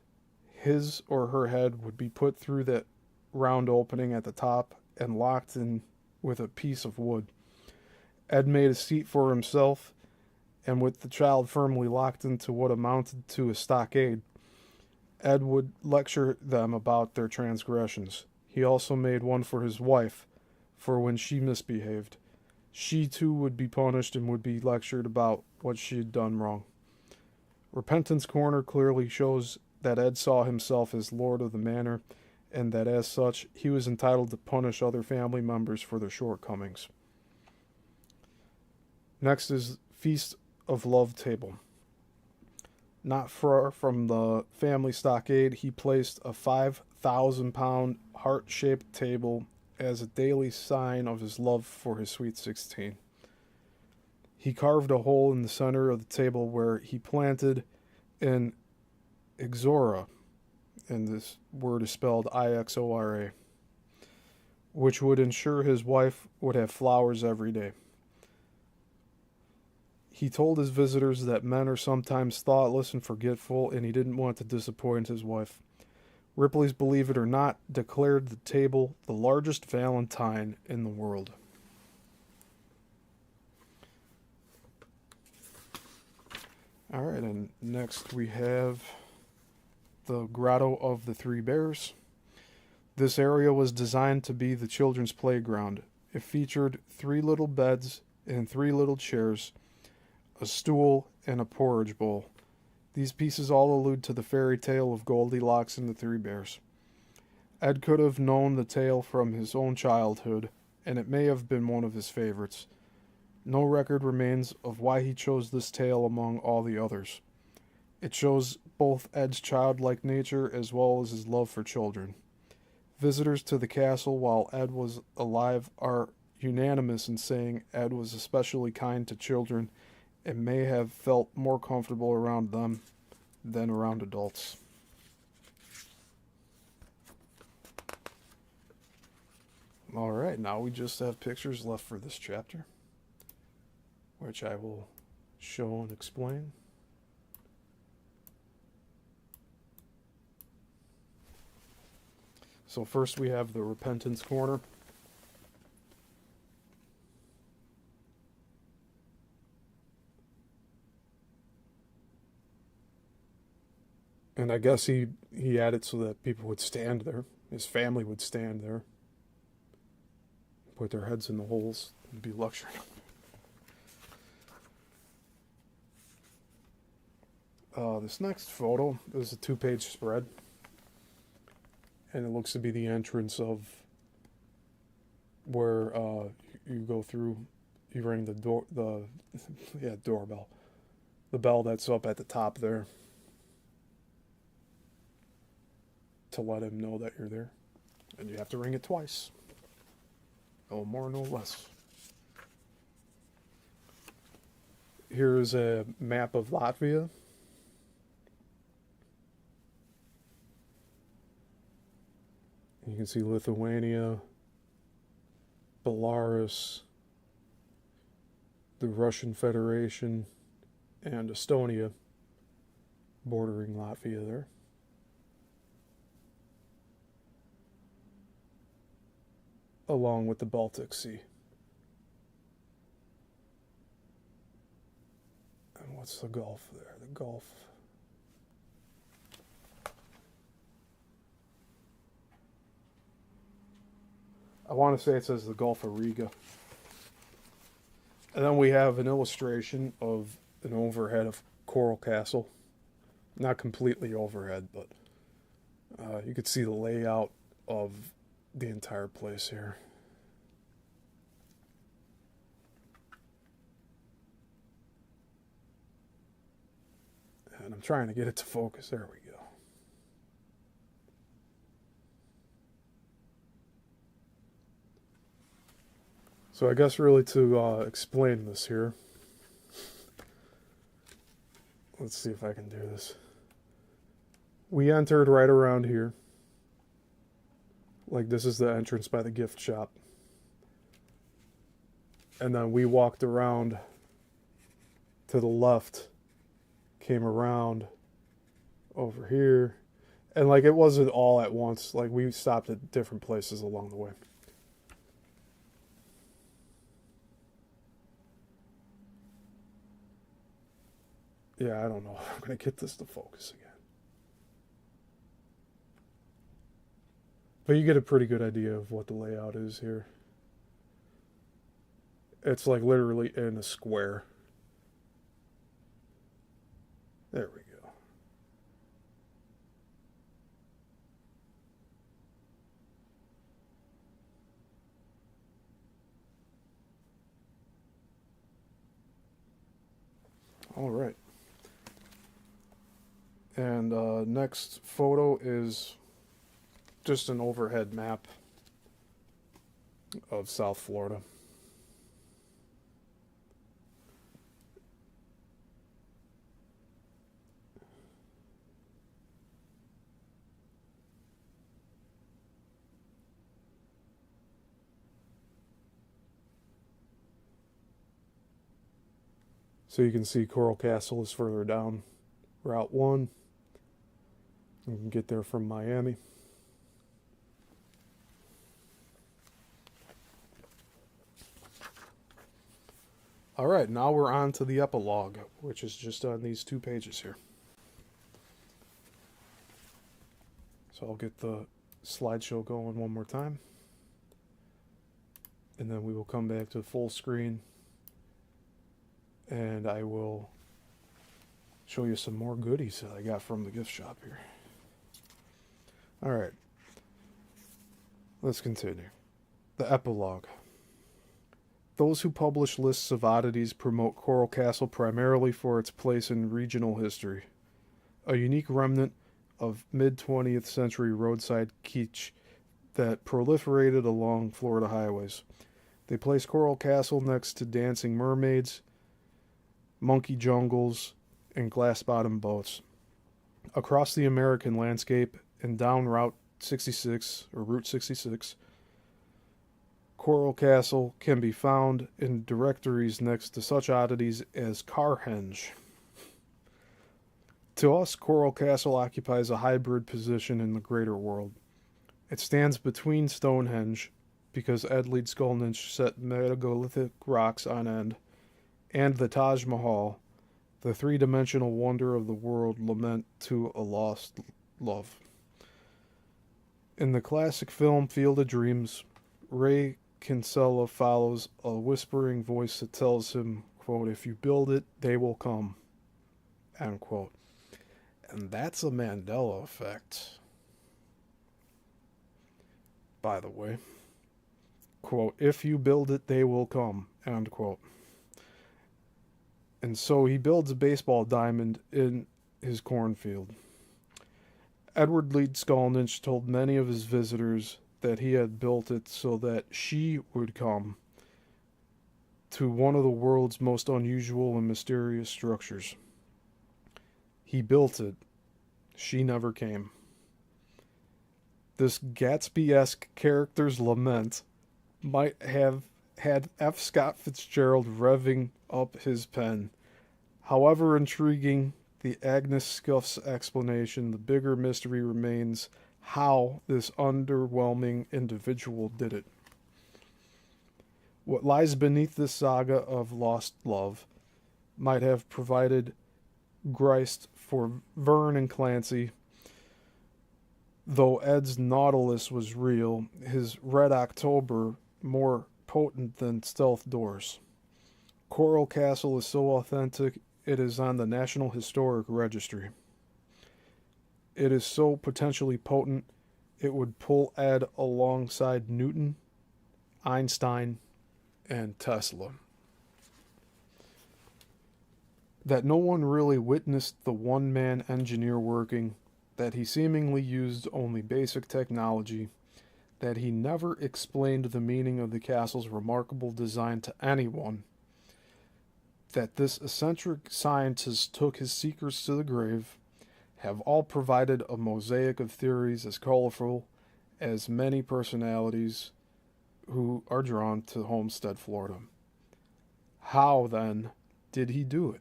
his or her head would be put through that round opening at the top and locked in with a piece of wood. Ed made a seat for himself, and with the child firmly locked into what amounted to a stockade, Ed would lecture them about their transgressions. He also made one for his wife, for when she misbehaved. She too would be punished and would be lectured about what she had done wrong. Repentance Corner clearly shows that Ed saw himself as lord of the manor, and that as such, he was entitled to punish other family members for their shortcomings. Next is Feast of Love table. Not far from the family stockade, he placed a 5,000-pound heart-shaped table as a daily sign of his love for his sweet 16. He carved a hole in the center of the table where he planted an ixora, and this word is spelled Ixora, which would ensure his wife would have flowers every day. He told his visitors that men are sometimes thoughtless and forgetful, and he didn't want to disappoint his wife. Ripley's Believe It or Not declared the table the largest valentine in the world. All right, and next we have the Grotto of the Three Bears. This area was designed to be the children's playground. It featured 3 little beds and 3 little chairs, a stool, and a porridge bowl. These pieces all allude to the fairy tale of Goldilocks and the Three Bears. Ed could have known the tale from his own childhood, and it may have been one of his favorites. No record remains of why he chose this tale among all the others. It shows both Ed's childlike nature as well as his love for children. Visitors to the castle while Ed was alive are unanimous in saying Ed was especially kind to children and may have felt more comfortable around them than around adults. Alright, now we just have pictures left for this chapter, which I will show and explain. So first we have the Repentance Corner. And I guess he had it so that people would stand there. His family would stand there. Put their heads in the holes and be lectured. This next photo is a 2-page spread. And it looks to be the entrance of where you go through. You ring the doorbell. The bell that's up at the top there, to let him know that you're there. And you have to ring it twice. No more, no less. Here's a map of Latvia. You can see Lithuania, Belarus, the Russian Federation, and Estonia bordering Latvia there. Along with the Baltic Sea. And what's the Gulf there? The Gulf. I want to say it says the Gulf of Riga. And then we have an illustration of an overhead of Coral Castle. Not completely overhead, but you could see the layout of the entire place here. And I'm trying to get it to focus. There we go. So I guess really to explain this here, let's see if I can do this. We entered right around here. Like, this is the entrance by the gift shop. And then we walked around to the left, came around over here. And, like, it wasn't all at once. Like, we stopped at different places along the way. Yeah, I don't know if I'm going to get this to focus again. But you get a pretty good idea of what the layout is here. It's like literally in a square. There we go. All right. And next photo is just an overhead map of South Florida. So you can see Coral Castle is further down Route 1. You can get there from Miami. All right, now we're on to the epilogue, which is just on these 2 pages here. So I'll get the slideshow going one more time. And then we will come back to full screen. And I will show you some more goodies that I got from the gift shop here. All right. Let's continue. The epilogue. Those who publish lists of oddities promote Coral Castle primarily for its place in regional history, a unique remnant of mid-20th century roadside kitsch that proliferated along Florida highways. They place Coral Castle next to dancing mermaids, monkey jungles, and glass-bottom boats. Across the American landscape and down Route 66, or Route 66, Coral Castle can be found in directories next to such oddities as Carhenge. To us, Coral Castle occupies a hybrid position in the greater world. It stands between Stonehenge, because Ed Leedskalnin set megalithic rocks on end, and the Taj Mahal, the three-dimensional wonder of the world lament to a lost love. In the classic film Field of Dreams, Ray Kinsella follows a whispering voice that tells him, quote, "If you build it, they will come," end quote. And that's a Mandela effect, by the way. Quote, "If you build it, they will come," end quote. And so he builds a baseball diamond in his cornfield. Edward Leedskalnin told many of his visitors that he had built it so that she would come to one of the world's most unusual and mysterious structures. He built it. She never came. This Gatsby-esque character's lament might have had F. Scott Fitzgerald revving up his pen. However intriguing the Agnes Scuff's explanation, the bigger mystery remains how this underwhelming individual did it. What lies beneath this saga of lost love might have provided grist for Verne and Clancy. Though Ed's Nautilus was real, his Red October more potent than Stealth Doors. Coral Castle is so authentic, it is on the National Historic Registry. It is so potentially potent, it would pull Ed alongside Newton, Einstein, and Tesla. That no one really witnessed the one-man engineer working, that he seemingly used only basic technology, that he never explained the meaning of the castle's remarkable design to anyone, that this eccentric scientist took his secrets to the grave, have all provided a mosaic of theories as colorful as many personalities who are drawn to Homestead, Florida. How, then, did he do it?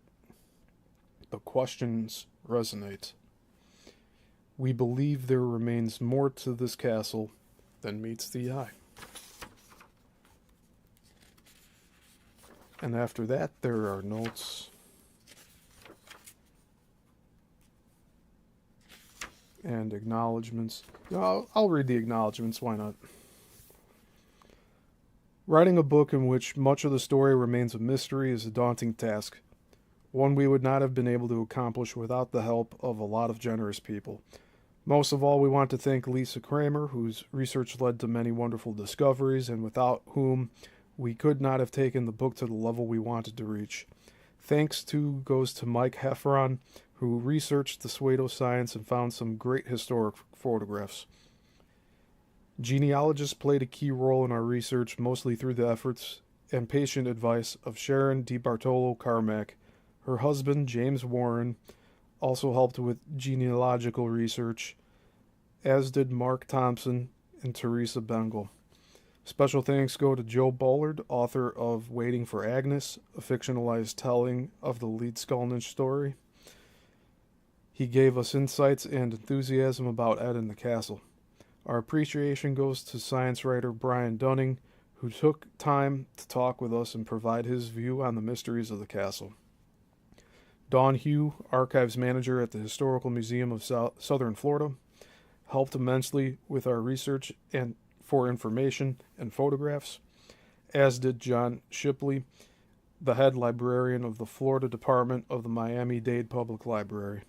The questions resonate. We believe there remains more to this castle than meets the eye. And after that, there are notes and acknowledgments. I'll read the acknowledgments, why not? Writing a book in which much of the story remains a mystery is a daunting task, one we would not have been able to accomplish without the help of a lot of generous people. Most of all, we want to thank Lisa Kramer, whose research led to many wonderful discoveries, and without whom we could not have taken the book to the level we wanted to reach. Thanks too goes to Mike Heffron, who researched the pseudoscience and found some great historic photographs. Genealogists played a key role in our research, mostly through the efforts and patient advice of Sharon DiBartolo Carmack. Her husband, James Warren, also helped with genealogical research, as did Mark Thompson and Teresa Bengal. Special thanks go to Joe Bullard, author of Waiting for Agnes, a fictionalized telling of the Leedskalnin story. He gave us insights and enthusiasm about Ed and the castle. Our appreciation goes to science writer Brian Dunning, who took time to talk with us and provide his view on the mysteries of the castle. Dawn Hugh, archives manager at the Historical Museum of Southern Florida, helped immensely with our research and for information and photographs, as did John Shipley, the head librarian of the Florida Department of the Miami-Dade Public Library.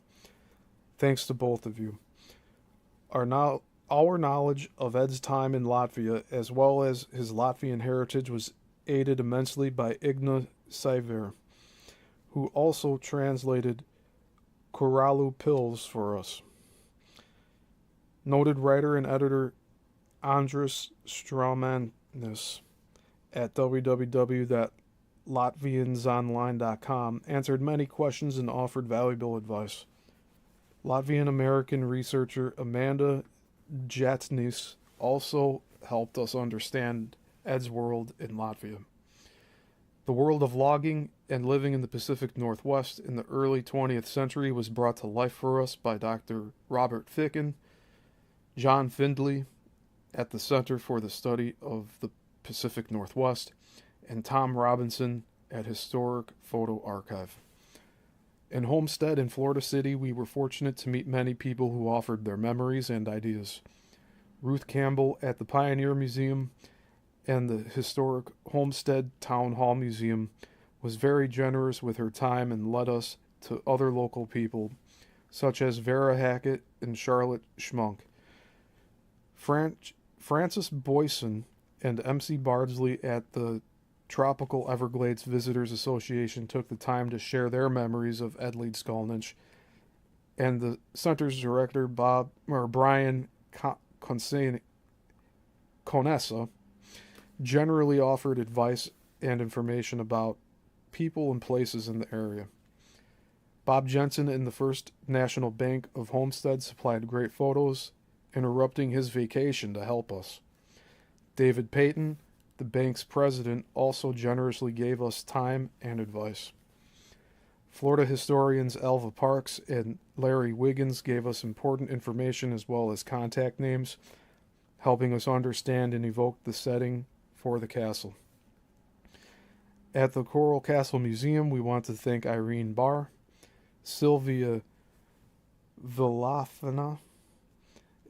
Thanks to both of you. Our knowledge of Ed's time in Latvia, as well as his Latvian heritage, was aided immensely by Igna Saiver, who also translated Koralu Pills for us. Noted writer and editor Andris Straumanis at www.latviansonline.com answered many questions and offered valuable advice. Latvian-American researcher Amanda Jatnis also helped us understand Ed's world in Latvia. The world of logging and living in the Pacific Northwest in the early 20th century was brought to life for us by Dr. Robert Ficken, John Findley at the Center for the Study of the Pacific Northwest, and Tom Robinson at Historic Photo Archive. In Homestead in Florida City, we were fortunate to meet many people who offered their memories and ideas. Ruth Campbell at the Pioneer Museum and the historic Homestead Town Hall Museum was very generous with her time and led us to other local people, such as Vera Hackett and Charlotte Schmunk. Francis Boyson and MC Bardsley at the Tropical Everglades Visitors Association took the time to share their memories of Ed Leedskalnin, and the center's director, Brian Conessa, generally offered advice and information about people and places in the area. Bob Jensen in the First National Bank of Homestead supplied great photos, interrupting his vacation to help us. David Payton, the bank's president, also generously gave us time and advice. Florida historians Alva Parks and Larry Wiggins gave us important information as well as contact names, helping us understand and evoke the setting for the castle. At the Coral Castle Museum, we want to thank Irene Barr, Sylvia Vilafana,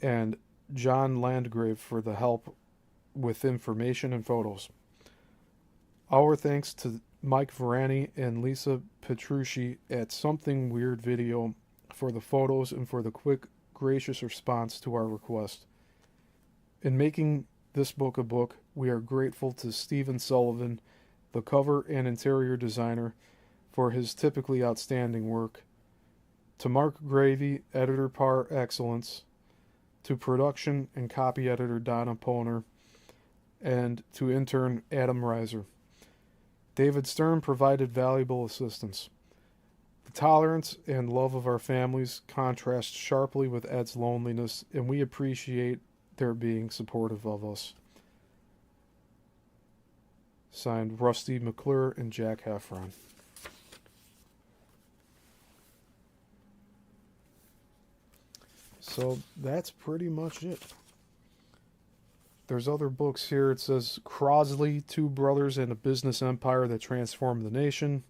and John Landgrave for the help with information and photos. Our thanks to Mike Varani and Lisa Petrucci at Something Weird Video for the photos and for the quick, gracious response to our request. In making this book a book, we are grateful to Stephen Sullivan, the cover and interior designer, for his typically outstanding work, to Mark Gravy, editor par excellence, to production and copy editor Donna Poner, and to intern Adam Reiser. David Stern provided valuable assistance. The tolerance and love of our families contrast sharply with Ed's loneliness, and we appreciate their being supportive of us. Signed, Rusty McClure and Jack Heffron. So that's pretty much it. There's other books here. It says Crosley, Two Brothers and a Business Empire That Transformed the Nation,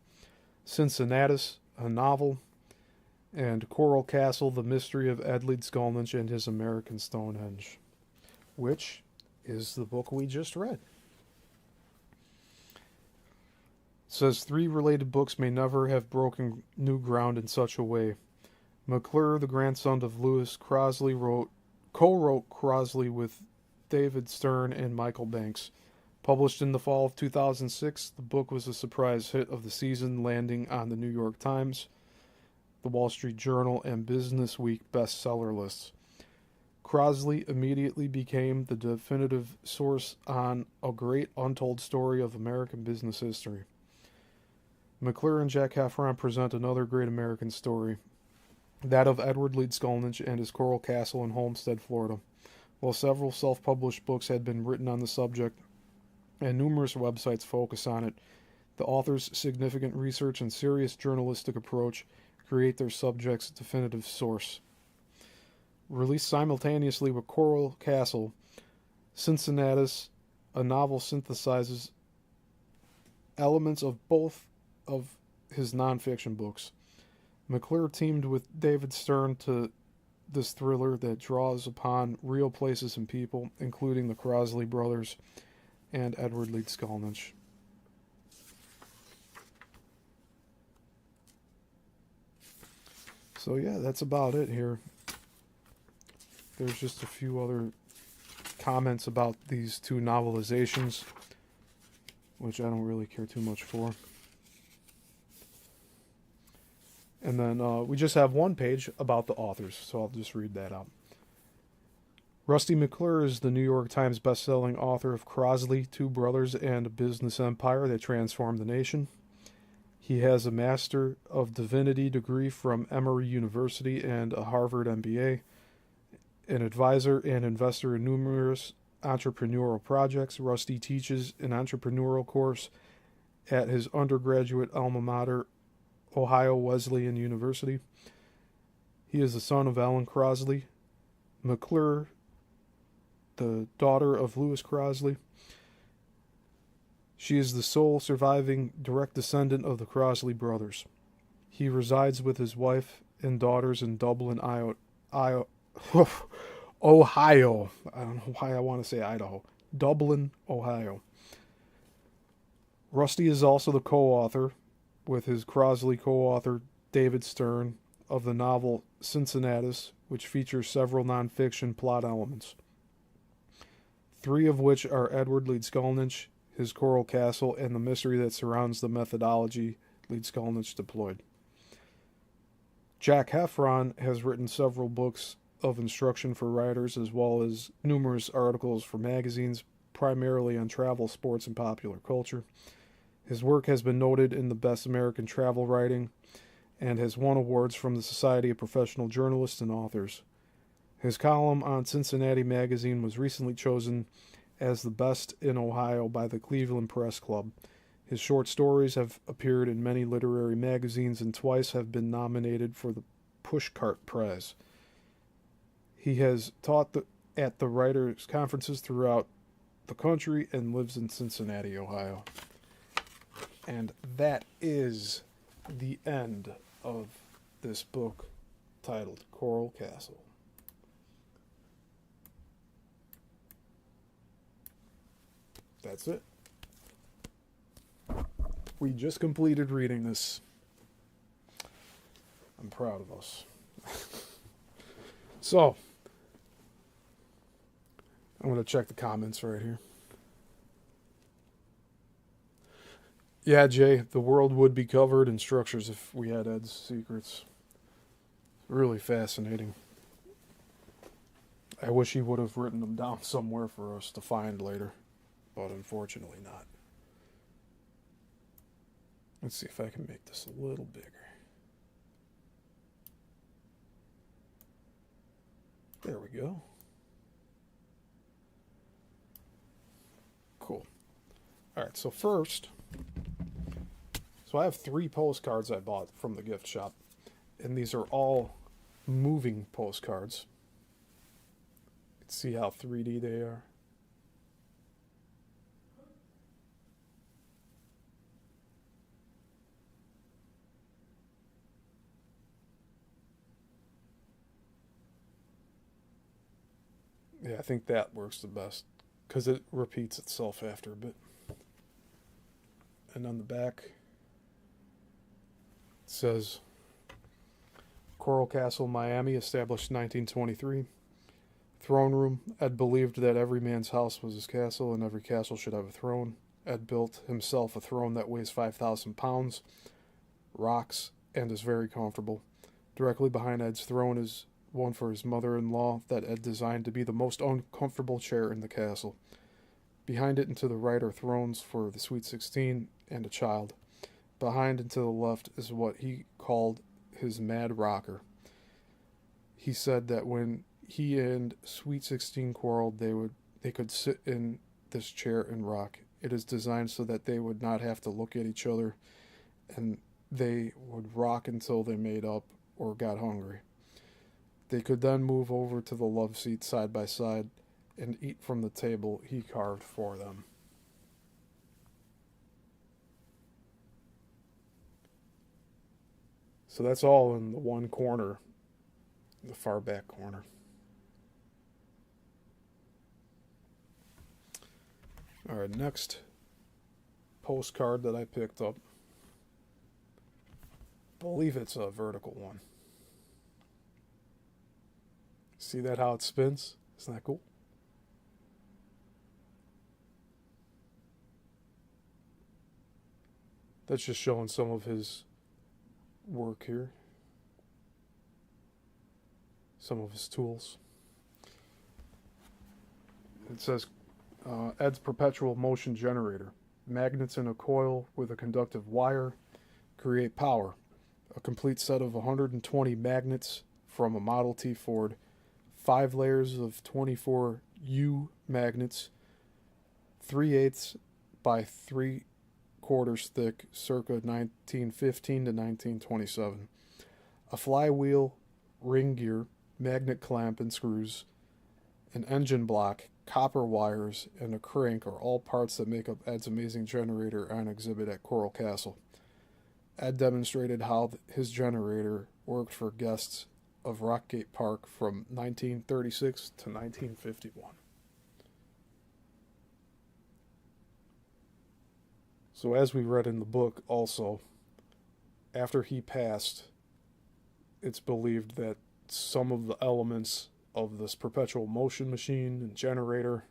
Cincinnatus, a novel, and Coral Castle, The Mystery of Ed Leedskalnin and His American Stonehenge, which is the book we just read. It says 3 related books may never have broken new ground in such a way. McClure, the grandson of Lewis Crosley, co-wrote Crosley with David Stern and Michael Banks. Published in the fall of 2006, the book was a surprise hit of the season, landing on the New York Times, the Wall Street Journal, and Business Week bestseller lists. Crosley immediately became the definitive source on a great untold story of American business history. McClure and Jack Heffron present another great American story, that of Edward Leedskalnin and his Coral Castle in Homestead, Florida. While several self-published books had been written on the subject, and numerous websites focus on it, the author's significant research and serious journalistic approach create their subject's definitive source. Released simultaneously with Coral Castle, Cincinnatus, a novel, synthesizes elements of both of his nonfiction books. McClure teamed with David Stern to this thriller that draws upon real places and people, including the Crosley brothers and Edward Leedskalnin. So yeah, that's about it here. There's just a few other comments about these 2 novelizations, which I don't really care too much for. And then we just have one page about the authors, so I'll just read that out. Rusty McClure is the New York Times bestselling author of Crosley, Two Brothers and a Business Empire That Transformed the Nation. He has a Master of Divinity degree from Emory University and a Harvard MBA, an advisor and investor in numerous entrepreneurial projects. Rusty teaches an entrepreneurial course at his undergraduate alma mater, Ohio Wesleyan University. He is the son of Ellen Crosley McClure, the daughter of Lewis Crosley. She is the sole surviving direct descendant of the Crosley brothers. He resides with his wife and daughters in Dublin, Ohio. I don't know why I want to say Idaho. Dublin, Ohio. Rusty is also the co-author with his Crosley co-author David Stern of the novel Cincinnatus, which features several nonfiction plot elements, 3 of which are Edward Leedskalnin, his Coral Castle, and the mystery that surrounds the methodology Leedskalnin deployed. Jack Heffron has written several books of instruction for writers, as well as numerous articles for magazines, primarily on travel, sports, and popular culture. His work has been noted in the Best American Travel Writing and has won awards from the Society of Professional Journalists and Authors. His column on Cincinnati Magazine was recently chosen as the best in Ohio by the Cleveland Press Club. His short stories have appeared in many literary magazines and twice have been nominated for the Pushcart Prize. He has taught at the writers' conferences throughout the country and lives in Cincinnati, Ohio. And that is the end of this book titled Coral Castle. That's it. We just completed reading this. I'm proud of us. So, I'm going to check the comments right here. Yeah, Jay, the world would be covered in structures if we had Ed's secrets. Really fascinating. I wish he would have written them down somewhere for us to find later, but unfortunately not. Let's see if I can make this a little bigger. There we go. Cool. All right, so first, so I have 3 postcards I bought from the gift shop, and these are all moving postcards. You can see how 3D they are. Yeah, I think that works the best because it repeats itself after a bit. And on the back, it says, Coral Castle, Miami, established 1923. Throne room. Ed believed that every man's house was his castle and every castle should have a throne. Ed built himself a throne that weighs 5,000 pounds, rocks, and is very comfortable. Directly behind Ed's throne is one for his mother-in-law that Ed designed to be the most uncomfortable chair in the castle. Behind it and to the right are thrones for the Sweet 16 and a child. Behind and to the left is what he called his mad rocker. He said that when he and Sweet 16 quarreled, they could sit in this chair and rock. It is designed so that they would not have to look at each other, and they would rock until they made up or got hungry. They could then move over to the love seat side by side and eat from the table he carved for them. So that's all in the one corner, the far back corner. All right, next postcard that I picked up. I believe it's a vertical one. See that how it spins? Isn't that cool? That's just showing some of his work here. Some of his tools. It says Ed's perpetual motion generator. Magnets in a coil with a conductive wire create power. A complete set of 120 magnets from a Model T Ford. 5 layers of 24 U magnets, 3/8 by 3/4 thick, circa 1915 to 1927. A flywheel, ring gear, magnet clamp and screws, an engine block, copper wires, and a crank are all parts that make up Ed's amazing generator on exhibit at Coral Castle. Ed demonstrated how his generator worked for guests of Rockgate Park from 1936 to 1951. So as we read in the book also, after he passed, it's believed that some of the elements of this perpetual motion machine and generator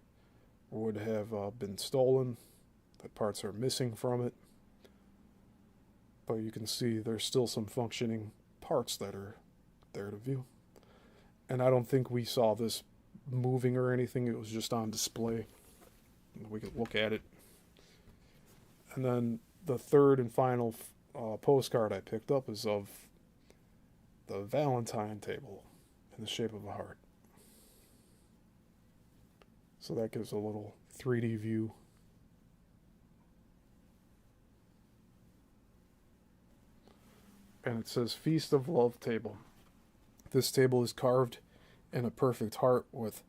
would have been stolen. The parts are missing from it. But you can see there's still some functioning parts that are there to view. And I don't think we saw this moving or anything. It was just on display. We could look at it. And then the third and final postcard I picked up is of the Valentine table in the shape of a heart. So that gives a little 3D view. And it says Feast of Love table. This table is carved in a perfect heart with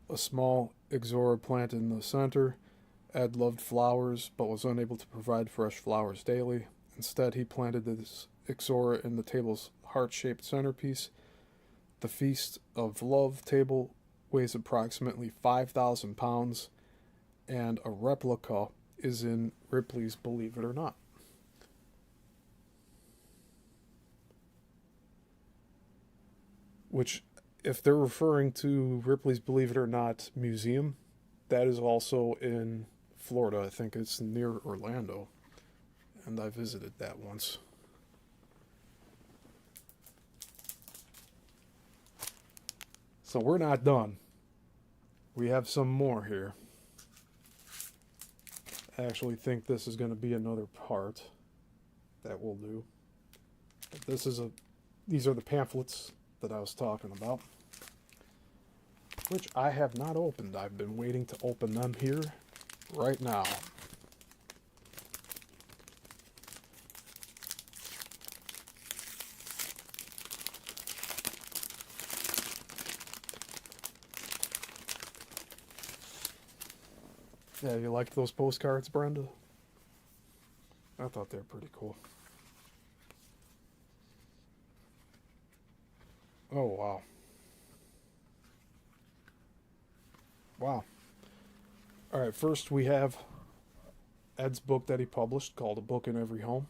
a small ixora plant in the center. Ed loved flowers, but was unable to provide fresh flowers daily. Instead, he planted this ixora in the table's heart-shaped centerpiece. The Feast of Love table weighs approximately 5,000 pounds, and a replica is in Ripley's Believe It or Not. Which, if they're referring to Ripley's Believe It or Not museum, that is also in Florida. I think it's near Orlando, and I visited that once. So we're not done. We have some more here. I actually think this is going to be another part that we'll do. But these are the pamphlets that I was talking about, which I have not opened. I've been waiting to open them here right now. Yeah, you liked those postcards, Brenda? I thought they were pretty cool. Oh, wow. Wow. All right, first we have Ed's book that he published called A Book in Every Home.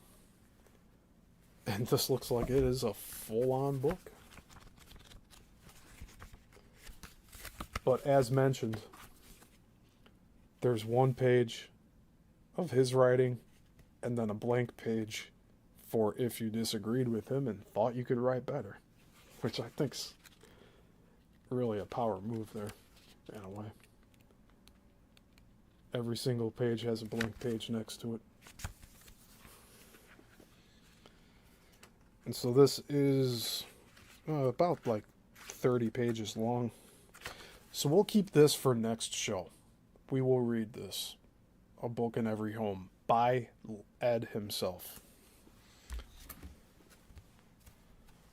And this looks like it is a full-on book. But as mentioned, there's one page of his writing and then a blank page for if you disagreed with him and thought you could write better, which I think's really a power move there, in a way. Every single page has a blank page next to it. And so this is about like 30 pages long. So we'll keep this for next show. We will read this. A Book in Every Home by Ed himself.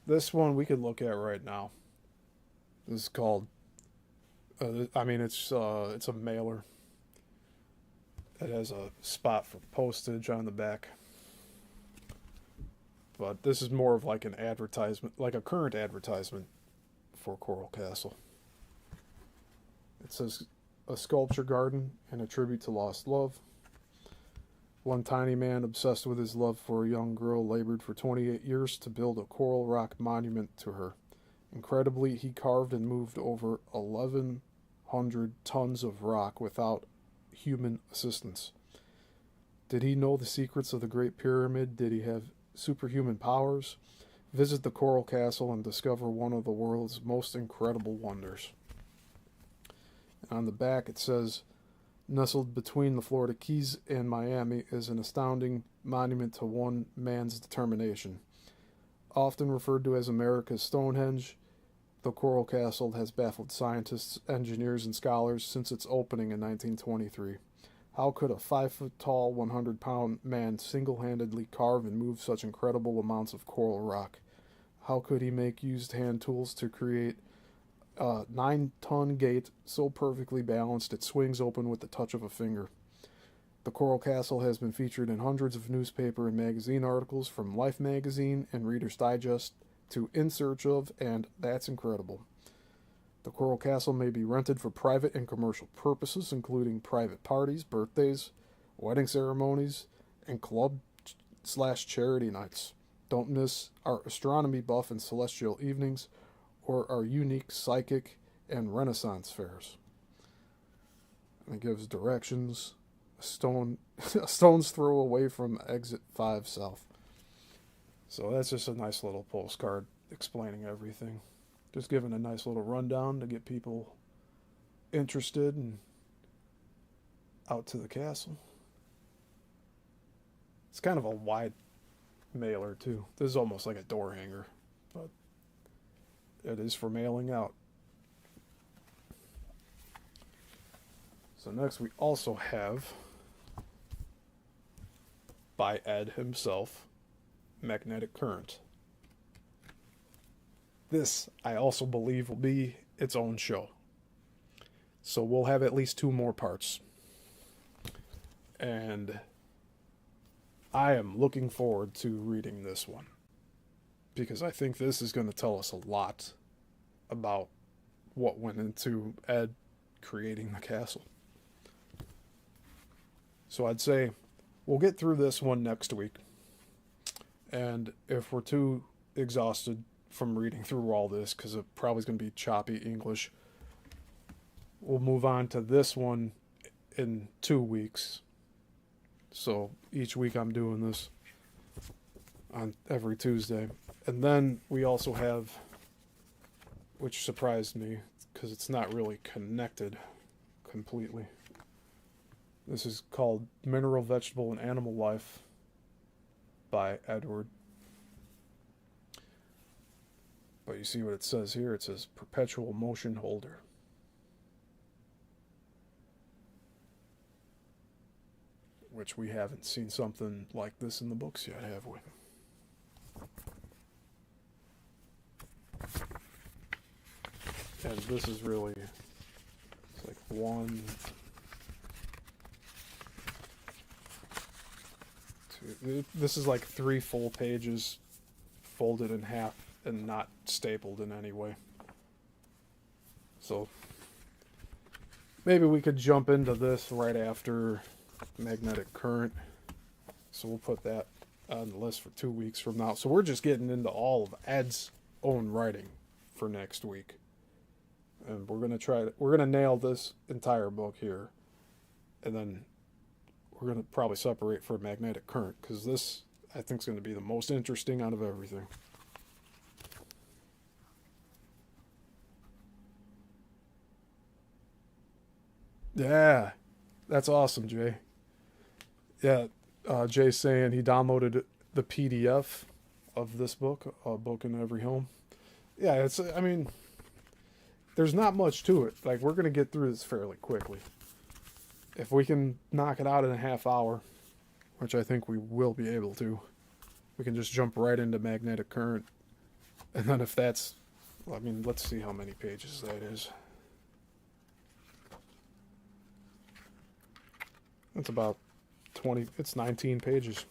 This one we could look at right now. This is called, it's a mailer. It has a spot for postage on the back. But this is more of like an advertisement, like a current advertisement for Coral Castle. It says, a sculpture garden and a tribute to lost love. One tiny man obsessed with his love for a young girl labored for 28 years to build a coral rock monument to her. Incredibly, he carved and moved over 1,100 tons of rock without human assistance. Did he know the secrets of the Great Pyramid? Did he have superhuman powers? Visit the Coral Castle and discover one of the world's most incredible wonders. And on the back it says, nestled between the Florida Keys and Miami is an astounding monument to one man's determination. Often referred to as America's Stonehenge, the Coral Castle has baffled scientists, engineers, and scholars since its opening in 1923. How could a 5-foot-tall, 100-pound man single-handedly carve and move such incredible amounts of coral rock? How could he make used hand tools to create a 9-ton gate so perfectly balanced it swings open with the touch of a finger? The Coral Castle has been featured in hundreds of newspaper and magazine articles, from Life magazine and Reader's Digest to In Search of and That's Incredible. The Coral Castle may be rented for private and commercial purposes, including private parties, birthdays, wedding ceremonies, and club/charity nights. Don't miss our astronomy buff and celestial evenings, or our unique psychic and Renaissance fairs. And it gives directions, a stone's throw away from exit 5 south. So that's just a nice little postcard explaining everything. Just giving a nice little rundown to get people interested and out to the castle. It's kind of a wide mailer too. This is almost like a door hanger, but it is for mailing out. So next we also have, by Ed himself, Magnetic Current. This, I also believe, will be its own show. So we'll have at least 2 more parts. And I am looking forward to reading this one, because I think this is going to tell us a lot about what went into Ed creating the castle. So I'd say we'll get through this one next week. And if we're too exhausted from reading through all this, because it probably is going to be choppy English, we'll move on to this one in 2 weeks. So each week I'm doing this on every Tuesday. And then we also have, which surprised me because it's not really connected completely. This is called Mineral, Vegetable, and Animal Life by Edward. But you see what it says here? It says Perpetual Motion Holder. Which we haven't seen something like this in the books yet, have we? And this is really, it's like 1, 2, this is like 3 full pages folded in half and not stapled in any way. So maybe we could jump into this right after Magnetic Current. So we'll put that on the list for 2 weeks from now. So we're just getting into all of Ed's own writing for next week. And we're going to nail this entire book here. And then we're going to probably separate for Magnetic Current, because this, I think, is going to be the most interesting out of everything. Yeah, that's awesome, Jay. Yeah, Jay's saying he downloaded the PDF of this book, A Book in Every Home. Yeah, I mean, there's not much to it. Like, we're going to get through this fairly quickly. If we can knock it out in a half hour, which I think we will be able to, we can just jump right into Magnetic Current. And then if that's, I mean, let's see how many pages that is. It's about 20, it's 19 pages.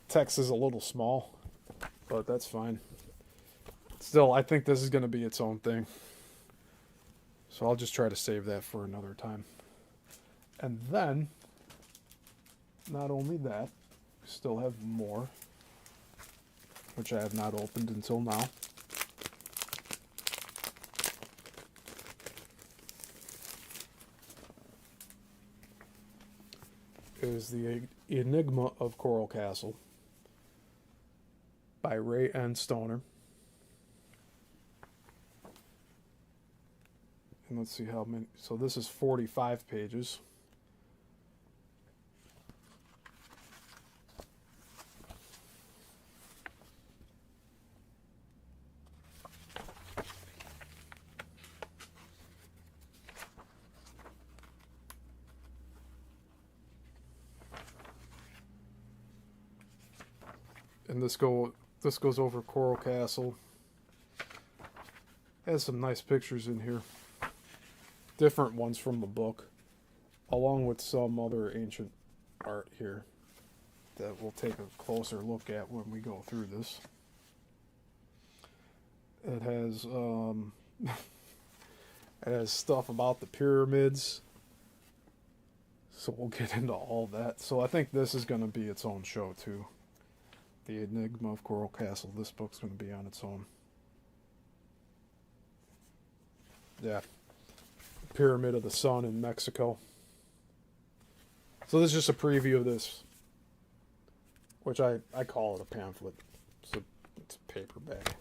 Text is a little small, but that's fine. Still, I think this is going to be its own thing. So I'll just try to save that for another time. And then, not only that, we still have more, which I have not opened until now. Is The Enigma of Coral Castle by Ray N. Stoner. And let's see how many. So this is 45 pages. And this goes over Coral Castle. Has some nice pictures in here. Different ones from the book, along with some other ancient art here that we'll take a closer look at when we go through this. It has it has stuff about the pyramids, so we'll get into all that. So I think this is going to be its own show too. The Enigma of Coral Castle. This book's going to be on its own. Yeah. Pyramid of the Sun in Mexico. So this is just a preview of this, which I call it a pamphlet. It's a paperback.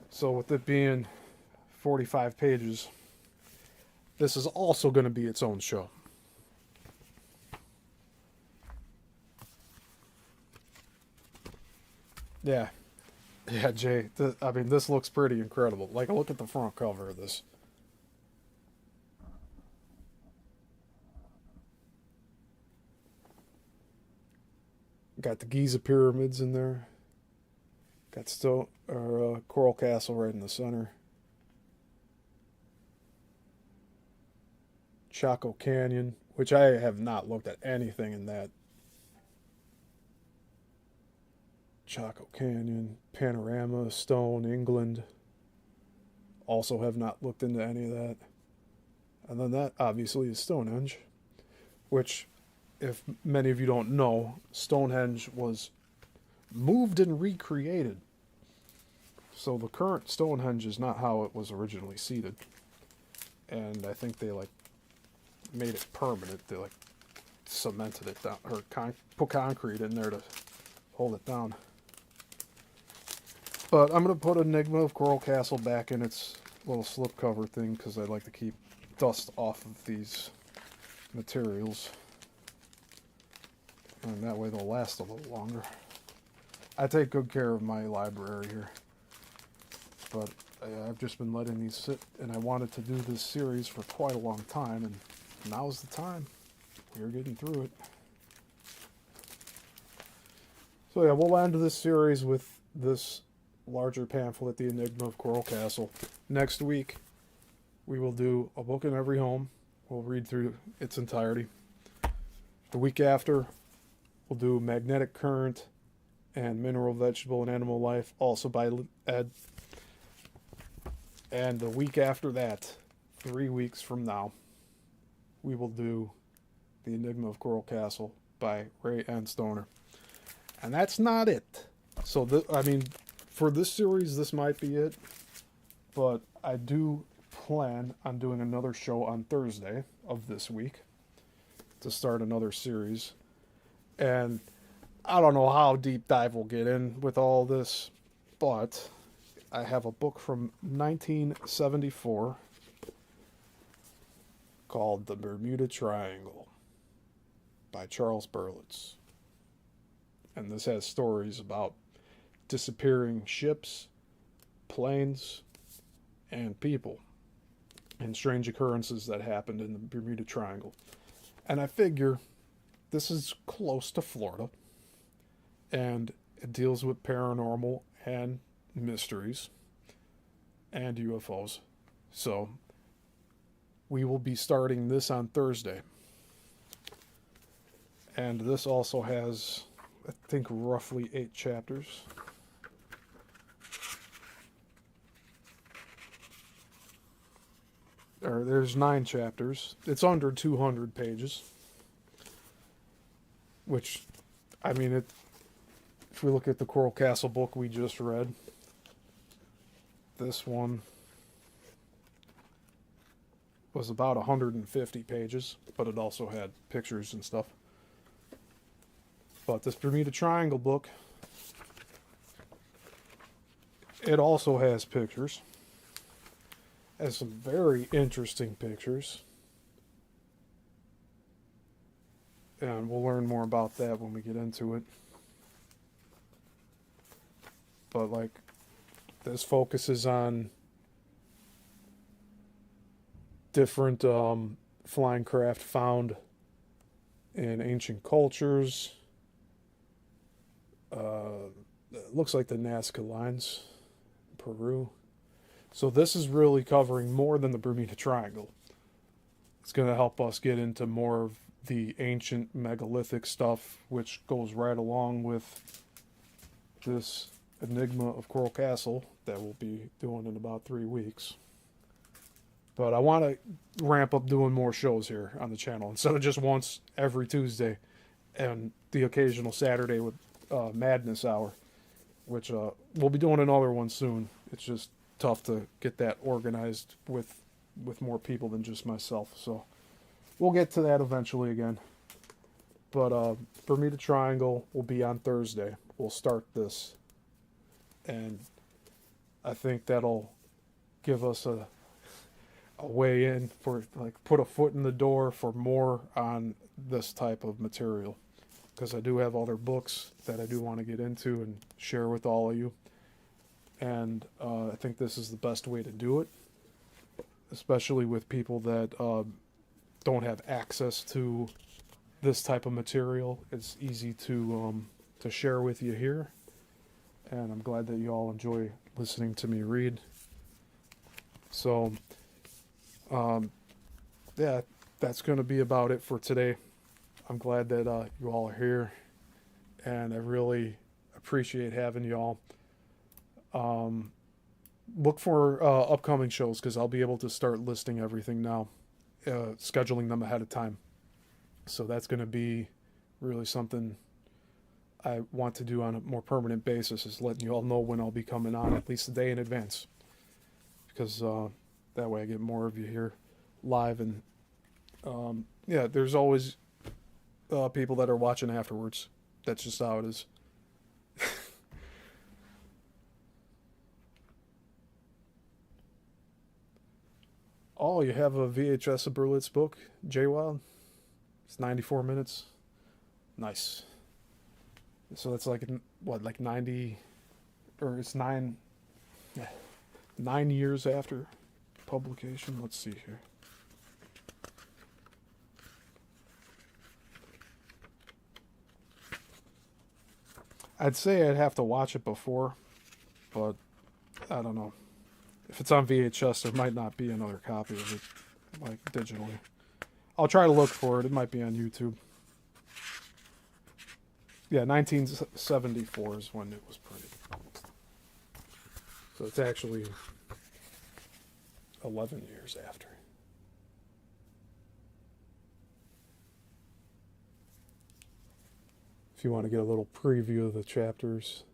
So with it being 45 pages, this is also going to be its own show. Yeah. Yeah, Jay. I mean, this looks pretty incredible. Like, look at the front cover of this. Got the Giza pyramids in there. Got stone or Coral Castle right in the center. Chaco Canyon, which I have not looked at anything in that. Chaco Canyon, Panorama, Stone, England. Also have not looked into any of that. And then that obviously is Stonehenge, which, if many of you don't know, Stonehenge was moved and recreated. So the current Stonehenge is not how it was originally seated. And I think they like made it permanent. They like cemented it down or put concrete in there to hold it down. But I'm going to put Enigma of Coral Castle back in its little slipcover thing because I like to keep dust off of these materials. And that way they'll last a little longer. I take good care of my library here. But I've just been letting these sit, and I wanted to do this series for quite a long time, and now's the time. We're getting through it. So yeah, we'll end this series with this larger pamphlet, The Enigma of Coral Castle. Next week, we will do A Book in Every Home. We'll read through its entirety. The week after, we'll do Magnetic Current and Mineral, Vegetable, and Animal Life, also by Ed. And the week after that, 3 weeks from now, we will do The Enigma of Coral Castle by Ray N. Stoner. And that's not it. So, I mean, for this series, this might be it. But I do plan on doing another show on Thursday of this week to start another series. And I don't know how deep dive we'll get in with all this, but I have a book from 1974 called The Bermuda Triangle by Charles Berlitz. And this has stories about disappearing ships, planes, and people, and strange occurrences that happened in the Bermuda Triangle. And I figure this is close to Florida, and it deals with paranormal and mysteries and UFOs. So we will be starting this on Thursday. And this also has, I think, roughly 8 chapters. Or there's 9 chapters. It's under 200 pages. Which, I mean, if we look at the Coral Castle book we just read, this one was about 150 pages, but it also had pictures and stuff. But this Bermuda Triangle book, it also has pictures. Has some very interesting pictures. And we'll learn more about that when we get into it. But like, this focuses on different flying craft found in ancient cultures. It looks like the Nazca lines in Peru. So this is really covering more than the Bermuda Triangle. It's going to help us get into more of the ancient megalithic stuff, which goes right along with this Enigma of Coral Castle that we'll be doing in about 3 weeks. But I want to ramp up doing more shows here on the channel instead of just once every Tuesday and the occasional Saturday with Madness Hour, which we'll be doing another one soon. It's just tough to get that organized with more people than just myself. So we'll get to that eventually again. But Bermuda Triangle will be on Thursday. We'll start this. And I think that'll give us a way in for, like, put a foot in the door for more on this type of material. because I do have other books that I do want to get into and share with all of you. And I think this is the best way to do it, especially with people that don't have access to this type of material. It's easy to share with you here, and I'm glad that you all enjoy listening to me read. So, yeah, that's going to be about it for today. I'm glad that you all are here, and I really appreciate having you all. Look for upcoming shows, because I'll be able to start listing everything now, scheduling them ahead of time. So that's going to be really something I want to do on a more permanent basis, is letting you all know when I'll be coming on, at least a day in advance, because that way I get more of you here live. And yeah, there's always people that are watching afterwards. That's just how it is. Oh, you have a VHS of Berlitz book, J Wild? It's 94 minutes. Nice. So that's like, what, like 90, or it's 9 years after publication. Let's see here. I'd say I'd have to watch it before, but I don't know. If it's on VHS, there might not be another copy of it, like digitally. I'll try to look for it. It might be on YouTube. Yeah, 1974 is when it was printed. So it's actually 11 years after. If you want to get a little preview of the chapters,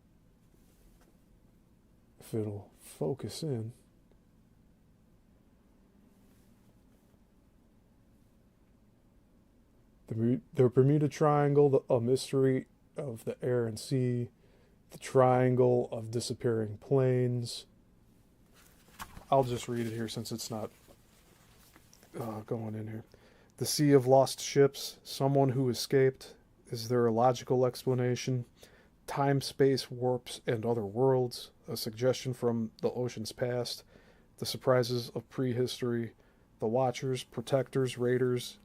if it'll focus in. The Bermuda Triangle, a mystery of the air and sea, the Triangle of Disappearing Planes. I'll just read it here since it's not going in here. The Sea of Lost Ships, Someone Who Escaped. Is there a logical explanation? Time, Space, Warps, and Other Worlds. A suggestion from the ocean's past. The surprises of prehistory. The Watchers, Protectors, Raiders,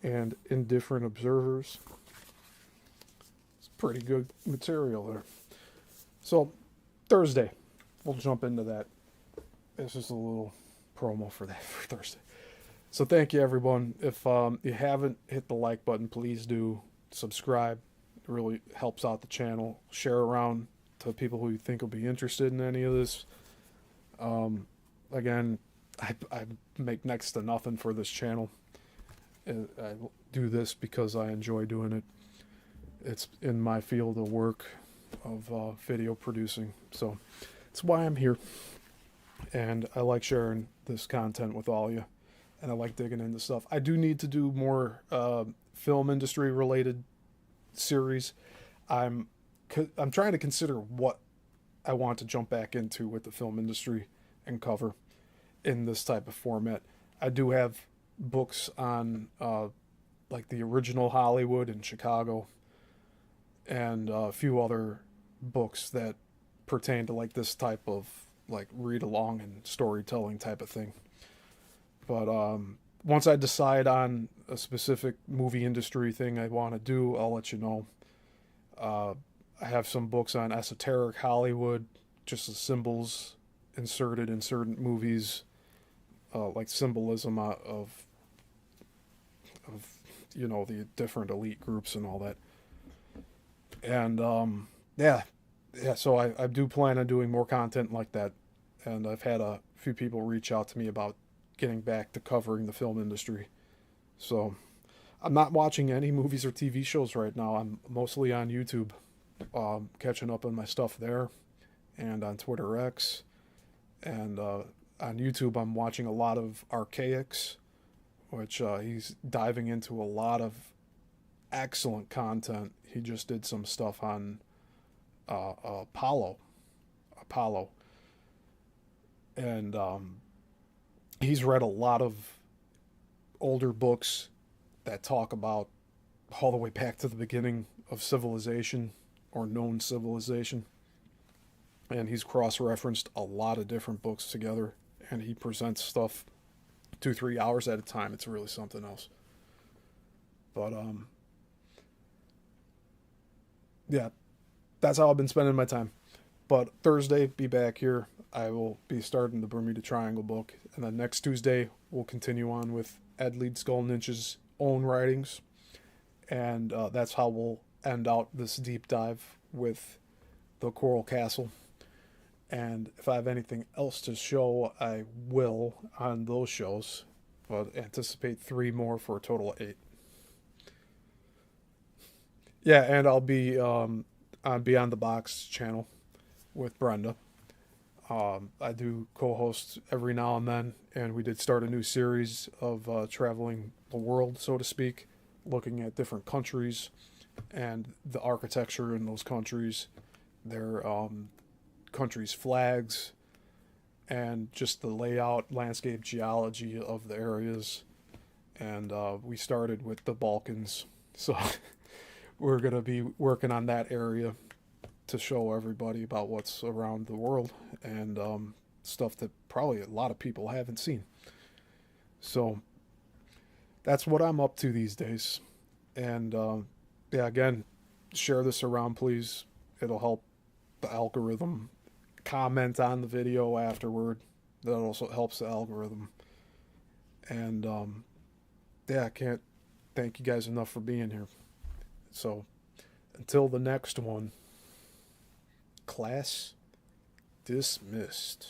and Indifferent Observers. It's pretty good material there. So, Thursday, we'll jump into that. It's just a little promo for that for Thursday. So thank you, everyone. If you haven't hit the like button, please do subscribe. It really helps out the channel. Share around to people who you think will be interested in any of this. Again, I make next to nothing for this channel. I do this because I enjoy doing it. It's in my field of work of video producing, so it's why I'm here. And I like sharing this content with all of you, and I like digging into stuff. I do need to do more film industry related series. I'm trying to consider what I want to jump back into with the film industry and cover in this type of format. I do have books on like the original Hollywood in Chicago, and a few other books that pertain to like this type of like read along and storytelling type of thing. But once I decide on a specific movie industry thing I want to do, I'll let you know. I have some books on esoteric Hollywood, just the symbols inserted in certain movies, like symbolism of you know, the different elite groups and all that. And yeah, so I do plan on doing more content like that. And I've had a few people reach out to me about getting back to covering the film industry. So I'm not watching any movies or TV shows right now. I'm mostly on YouTube, catching up on my stuff there, and on Twitter X. And on YouTube, I'm watching a lot of Archaics, which he's diving into a lot of excellent content. He just did some stuff on Apollo. And he's read a lot of older books that talk about all the way back to the beginning of civilization or known civilization. And he's cross-referenced a lot of different books together, and he presents stuff 2-3 hours at a time. It's really something else. But yeah, that's how I've been spending my time. But Thursday, be back here. I will be starting the Bermuda Triangle book, and then next Tuesday we'll continue on with Ed Leedskalnin's own writings, and that's how we'll end out this deep dive with the Coral Castle. And if I have anything else to show, I will on those shows, but anticipate 3 more for a total of 8. Yeah, and I'll be on Beyond the Box channel with Brenda. I do co-host every now and then, and we did start a new series of traveling the world, so to speak, looking at different countries and the architecture in those countries, their countries' flags, and just the layout, landscape, geology of the areas. And we started with the Balkans, so we're going to be working on that area to show everybody about what's around the world and stuff that probably a lot of people haven't seen. So that's what I'm up to these days. And yeah, again, share this around, please. It'll help the algorithm. Comment on the video afterward. That also helps the algorithm. And yeah, I can't thank you guys enough for being here. So until the next one, class dismissed.